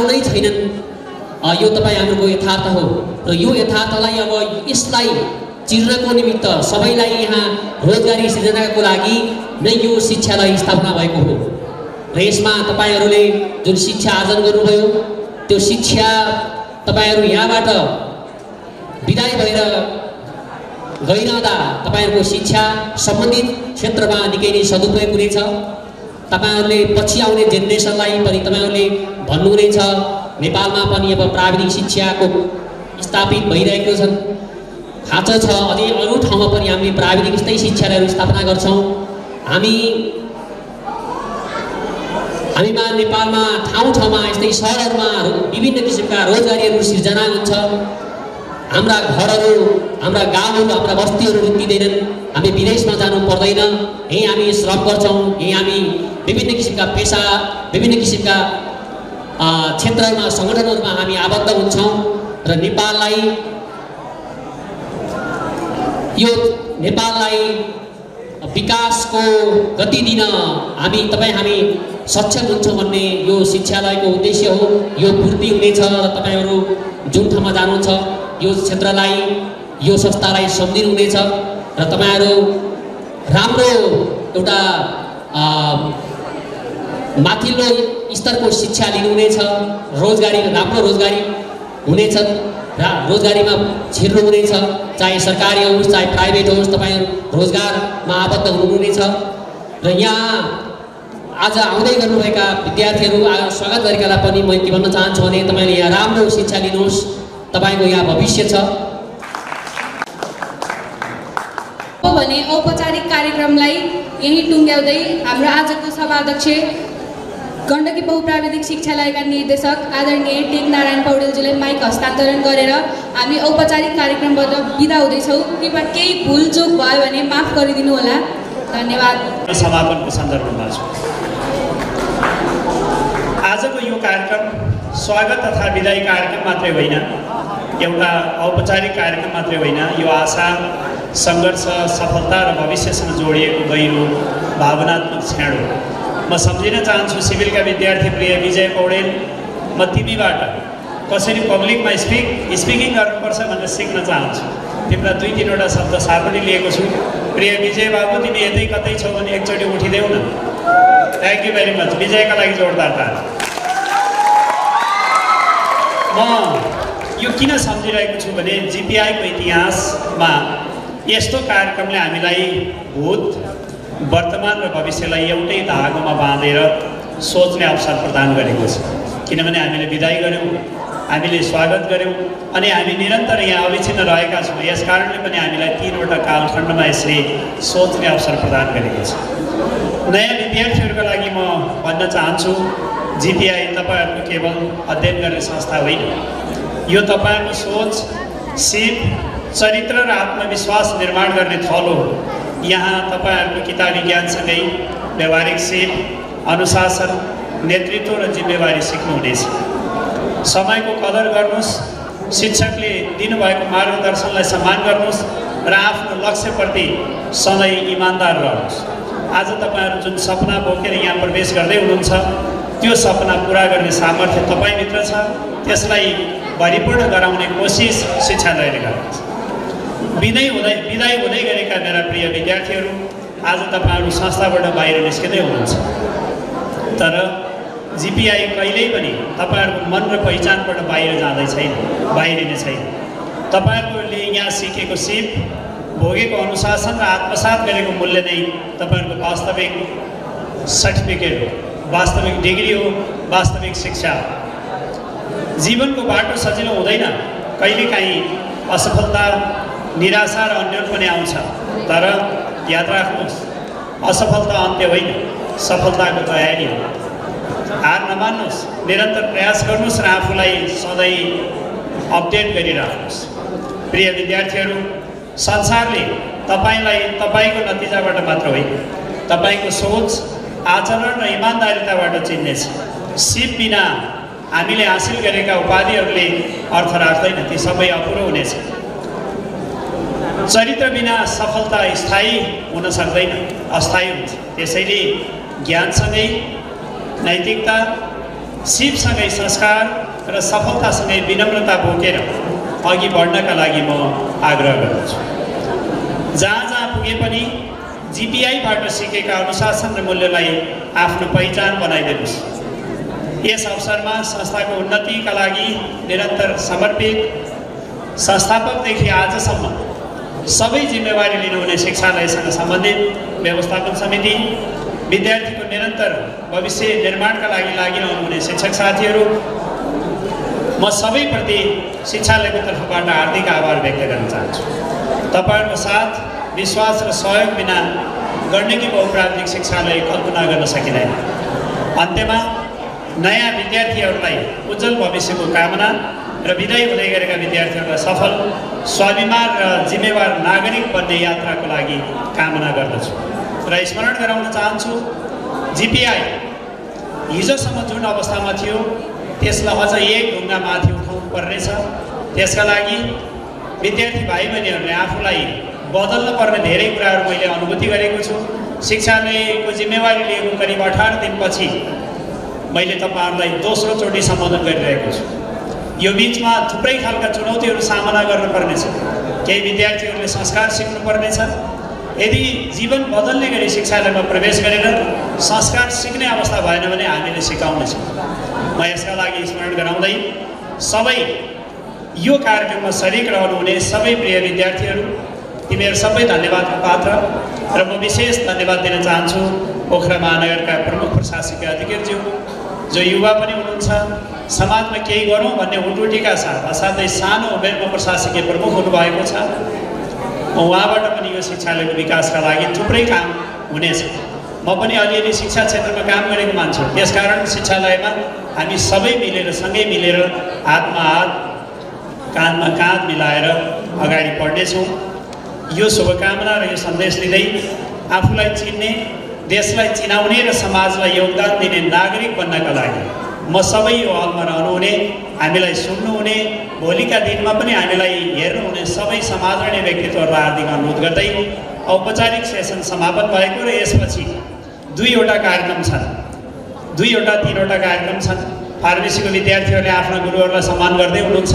नै छैनन्। यो तपाईँ हाम्रो यथार्थ हो। र यो यथार्थलाई अब यसलाई चिर्नको निमित्त सबैलाई यहाँ रोजगारी सृजनाको लागि नै यो शिक्षालय स्थापना भएको हो। र यसमा तपाईँहरूले जुन शिक्षा आर्जन गर्नुभयो, त्यो शिक्षा तपाईँहरू यहाँबाट विदाई भएर गइरहँदा तपाईँहरूको शिक्षा सम्बन्धित क्षेत्रमा निकै नै सदुपयोग हुनेछ। तपाईँहरूले पछि आउने जेनेरेसनलाई पनि तपाईँहरूले भन्नुहुनेछ नेपालमा पनि अब प्राविधिक शिक्षाको स्थापित भइरहेको छन्, खाँचो छ। अझै अरू ठाउँमा पनि हामीले प्राविधिक यस्तै शिक्षालयहरू स्थापना गर्छौँ। हामीमा नेपालमा ठाउँमा यस्तै सहरहरूमा विभिन्न किसिमका रोजगारीहरू सिर्जना हुन्छ। हाम्रा घरहरू, हाम्रा गाउँहरू, हाम्रा बस्तीहरू रुत्तिँदैनन्। हामी विदेशमा जानु पर्दैन, यहीँ हामी श्रम गर्छौँ, यहीँ हामी विभिन्न किसिमका पेसा, विभिन्न किसिमका क्षेत्रहरूमा, सङ्गठनहरूमा हामी आबद्ध हुन्छौँ। र नेपाललाई विकासको गति दिन हामी सक्षम हुन्छौँ भन्ने यो शिक्षालयको उद्देश्य हो। यो पूर्ति हुनेछ र तपाईँहरू जुन ठाउँमा जानुहुन्छ यो क्षेत्रलाई, यो संस्थालाई सम्झिनु हुनेछ र तपाईँहरू राम्रो एउटा माथिल्लो स्तरको शिक्षा लिनुहुनेछ। राम्रो रोजगारी हुनेछ, रोजगारीमा छिर्नुहुनेछ, चाहे सरकारी होस् चाहे प्राइभेट होस्, तपाईँहरू रोजगारमा आबद्ध हुनुहुनेछ। र यहाँ आज आउँदै गर्नुभएका विद्यार्थीहरू स्वागत गरेकालाई पनि म के भन्न चाहन्छु भने तपाईँले यहाँ राम्रो शिक्षा लिनुहोस्, तपाईँको यहाँ भविष्य छ। भने औपचारिक कार्यक्रमलाई यही टुङ्ग्याउँदै हाम्रो आजको सभाध्यक्ष गण्डकी बहुप्राविधिक शिक्षालयका निर्देशक आदरणीय टेकनारायण पौडेलजीलाई माइक हस्तान्तरण गरेर हामी औपचारिक कार्यक्रमबाट बिदा हुँदैछौँ। कृपया केही भुलचुक भयो भने माफ गरिदिनु होला। धन्यवाद। समापनको सन्दर्भमा आजको यो कार्यक्रम स्वागत तथा विदाई कार्यक्रम मात्रै होइन, एउटा औपचारिक कार्यक्रम मात्रै होइन, यो आशा, सङ्घर्ष, सफलता र भविष्यसँग जोडिएको गहिरो भावनात्मक क्षण हो। म सम्झिन चाहन्छु सिभिलका विद्यार्थी प्रिय विजय पौडेल, म तिमीबाट कसरी पब्लिकमा स्पिकिङ गर्नुपर्छ भनेर सिक्न चाहन्छु। तिमीलाई 2-3वटा शब्द सापडी लिएको छु। प्रिय विजय बाबु, तिमी यतै कतै छौ भने एकचोटि उठिदेऊ न। Thank you very much. विजयका लागि जोरदार ताली। म यो किन सम्झिरहेको छु भने जिपिआईको इतिहासमा यस्तो कार्यक्रमले हामीलाई भूत, वर्तमान र भविष्यलाई एउटै धागोमा बाँधेर सोच्ने अवसर प्रदान गरेको छ। किनभने हामीले विदाई गऱ्यौँ, हामीले स्वागत गऱ्यौँ अनि हामी निरन्तर यहाँ अविच्छिन्न रहेका छौँ। यस कारणले पनि हामीलाई 3वटा कालखण्डमा यसले सोच्ने अवसर प्रदान गरेको छ। नयाँ विद्यार्थीहरूका लागि म भन्न चाहन्छु, जिपिआई तपाईँहरूको केवल अध्ययन गर्ने संस्था होइन, यो तपाईँहरूको सोच, सिप, चरित्र र आत्मविश्वास निर्माण गर्ने थलो हो। यहाँ तपाईँहरूको किताबी ज्ञानसँगै व्यवहारिक सिप, अनुशासन, नेतृत्व र जिम्मेवारी सिक्नुहुनेछ। समयको कदर गर्नुहोस्, शिक्षकले दिनुभएको मार्गदर्शनलाई सम्मान गर्नुहोस् र आफ्नो लक्ष्यप्रति सधैँ इमान्दार रहनुहोस्। आज तपाईँहरू जुन सपना बोकेर यहाँ प्रवेश गर्दै हुनुहुन्छ, त्यो सपना पुरा गर्ने सामर्थ्य तपाईँभित्र छ। त्यसलाई भरिपूर्ण गराउने कोसिस शिक्षालयले गर्नेछ। विदाई हुँदै गरेका मेरा प्रिय विद्यार्थीहरू, आज तपाईँहरू संस्थाबाट बाहिर निस्किँदै हुनुहुन्छ, तर जिपिआई कहिल्यै पनि तपाईँहरूको मन र पहिचानबाट बाहिर जाँदै छैन, बाहिरिने छैन। तपाईँहरूले यहाँ सिकेको सिप, भोगेको अनुशासन र आत्मसात गरेको मूल्य नै तपाईँहरूको वास्तविक सर्टिफिकेट हो, वास्तविक डिग्री हो, वास्तविक शिक्षा हो। जीवनको बाटो सजिलो हुँदैन, कहिलेकाहीँ असफलता, निराशा र अन्यल पनि आउँछ, तर याद राख्नुहोस्, असफलता अन्त्य होइन, सफलताको तयारी हो। हार नमान्नुहोस्, निरन्तर प्रयास गर्नुहोस् र आफूलाई सधैँ अपडेट गरिराख्नुहोस्। प्रिय विद्यार्थीहरू, संसारले तपाईँलाई तपाईँको नतिजाबाट मात्र होइन, तपाईँको सोच, आचरण र इमान्दारिताबाट चिन्नेछ। सिप बिना हामीले हासिल गरेका उपाधिहरूले अर्थ राख्दैन, ती सबै अपुरो हुनेछ। चरित्र बिना सफलता स्थायी हुन सक्दैन, अस्थायी हुन्छ। त्यसैले ज्ञानसँगै नैतिकता, सिपसँगै संस्कार र सफलतासँगै विनम्रता बोकेर अघि बढ्नका लागि म आग्रह गर्दछु। जहाँ जहाँ पुगे पनि जिपिआईबाट सिकेका अनुशासन र मूल्यलाई आफ्नो पहिचान बनाइदिनुहोस्। यस अवसरमा संस्थाको उन्नतिका लागि निरन्तर समर्पित संस्थापकदेखि आजसम्म सबै जिम्मेवारी लिनुहुने शिक्षालयसँग सम्बन्धित व्यवस्थापन समिति, विद्यार्थीको निरन्तर भविष्य निर्माणका लागि लागिरहनुहुने शिक्षक साथीहरू, म सबैप्रति शिक्षालयको तर्फबाट हार्दिक आभार व्यक्त गर्न चाहन्छु। तपाईँहरूको साथ, विश्वास र सहयोग बिना गण्डकी बहुप्राविधिक शिक्षालय कल्पना गर्न सकिँदैन। अन्त्यमा नयाँ विद्यार्थीहरूलाई उज्जवल भविष्यको कामना र विदाई हुँदै गरेका विद्यार्थीहरूलाई सफल, स्वाभिमान र जिम्मेवार नागरिक बन्ने यात्राको लागि कामना गर्दछु र स्मरण गराउन चाहन्छु, जिपिआई हिजोसम्म जुन अवस्थामा थियो त्यसलाई अझ एक ढुङ्गा माथि उठाउनु पर्नेछ। त्यसका लागि विद्यार्थी भाइ बहिनीहरूले आफूलाई बदल्न पर्ने धेरै कुराहरू मैले अनुभूति गरेको छु। शिक्षालयको जिम्मेवारी लिएको करिब 18 दिनपछि मैले तपाईँहरूलाई दोस्रो चोटि सम्बोधन गरिरहेको छु। यो बिचमा थुप्रै खालका चुनौतीहरू सामना गर्नुपर्नेछ। केही विद्यार्थीहरूले संस्कार सिक्नुपर्नेछ। यदि जीवन बदल्ने गरी शिक्षालयमा प्रवेश गरेर संस्कार सिक्ने अवस्था भएन भने हामीले सिकाउनेछौँ। म यसका लागि स्मरण गराउँदै सबै यो कार्यक्रममा सरिक रहनुहुने सबै प्रिय विद्यार्थीहरू, तिमीहरू सबै धन्यवादको पात्र र म विशेष धन्यवाद दिन चाहन्छु पोखरा महानगरका प्रमुख प्रशासकीय अधिकारीज्यू, जो युवा पनि हुनुहुन्छ, समाजमा केही गरौँ भन्ने हुटुटीका साथ असाध्यै सानो उमेरमा प्रशासकीय प्रमुख हुनुभएको छ। उहाँबाट पनि यो शिक्षालयको विकासका लागि थुप्रै काम हुनेछ। म पनि अलिअलि शिक्षा क्षेत्रमा काम गरेको मान्छु, त्यसकारण शिक्षालयमा हामी सबै मिलेर, सँगै मिलेर, हातमा हात, काँधमा काँध मिलाएर अगाडि बढ्नेछौँ। यो शुभकामना र यो सन्देश दिँदै आफूलाई चिन्ने, देशलाई चिनाउने र समाजलाई योगदान दिने नागरिक बन्नका लागि म सबै यो हलमा रहनुहुने, हामीलाई सुन्नुहुने, भोलिका दिनमा पनि हामीलाई हेर्नुहुने सबै समादरणीय व्यक्तित्वहरूलाई हार्दिक अनुरोध गर्दै औपचारिक सेसन समापन भएको र यसपछि 2वटा कार्यक्रम छन्, 2-3वटा कार्यक्रम छन्। फार्मेसीको विद्यार्थीहरूले आफ्ना गुरुहरूलाई सम्मान गर्दै हुनुहुन्छ।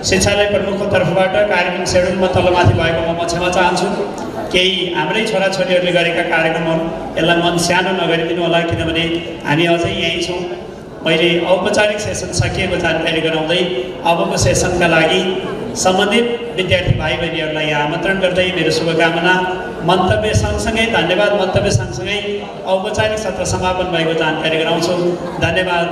शिक्षालय प्रमुखको तर्फबाट कार्यक्रम सेड्युलमा तलमाथि भएकोमा म क्षमा चाहन्छु। केही हाम्रै छोराछोरीहरूले गरेका कार्यक्रमहरू यसलाई मन सानो नगरिदिनु होला, किनभने हामी अझै यहीँ छौँ। मैले औपचारिक सेसन सकिएको जानकारी गराउँदै अबको सेसनका लागि सम्बन्धित विद्यार्थी भाइ बहिनीहरूलाई यहाँ आमन्त्रण गर्दै मेरो शुभकामना, मन्तव्य सँगसँगै धन्यवाद, मन्तव्य सँगसँगै औपचारिक सत्र समापन भएको जानकारी गराउँछु। धन्यवाद।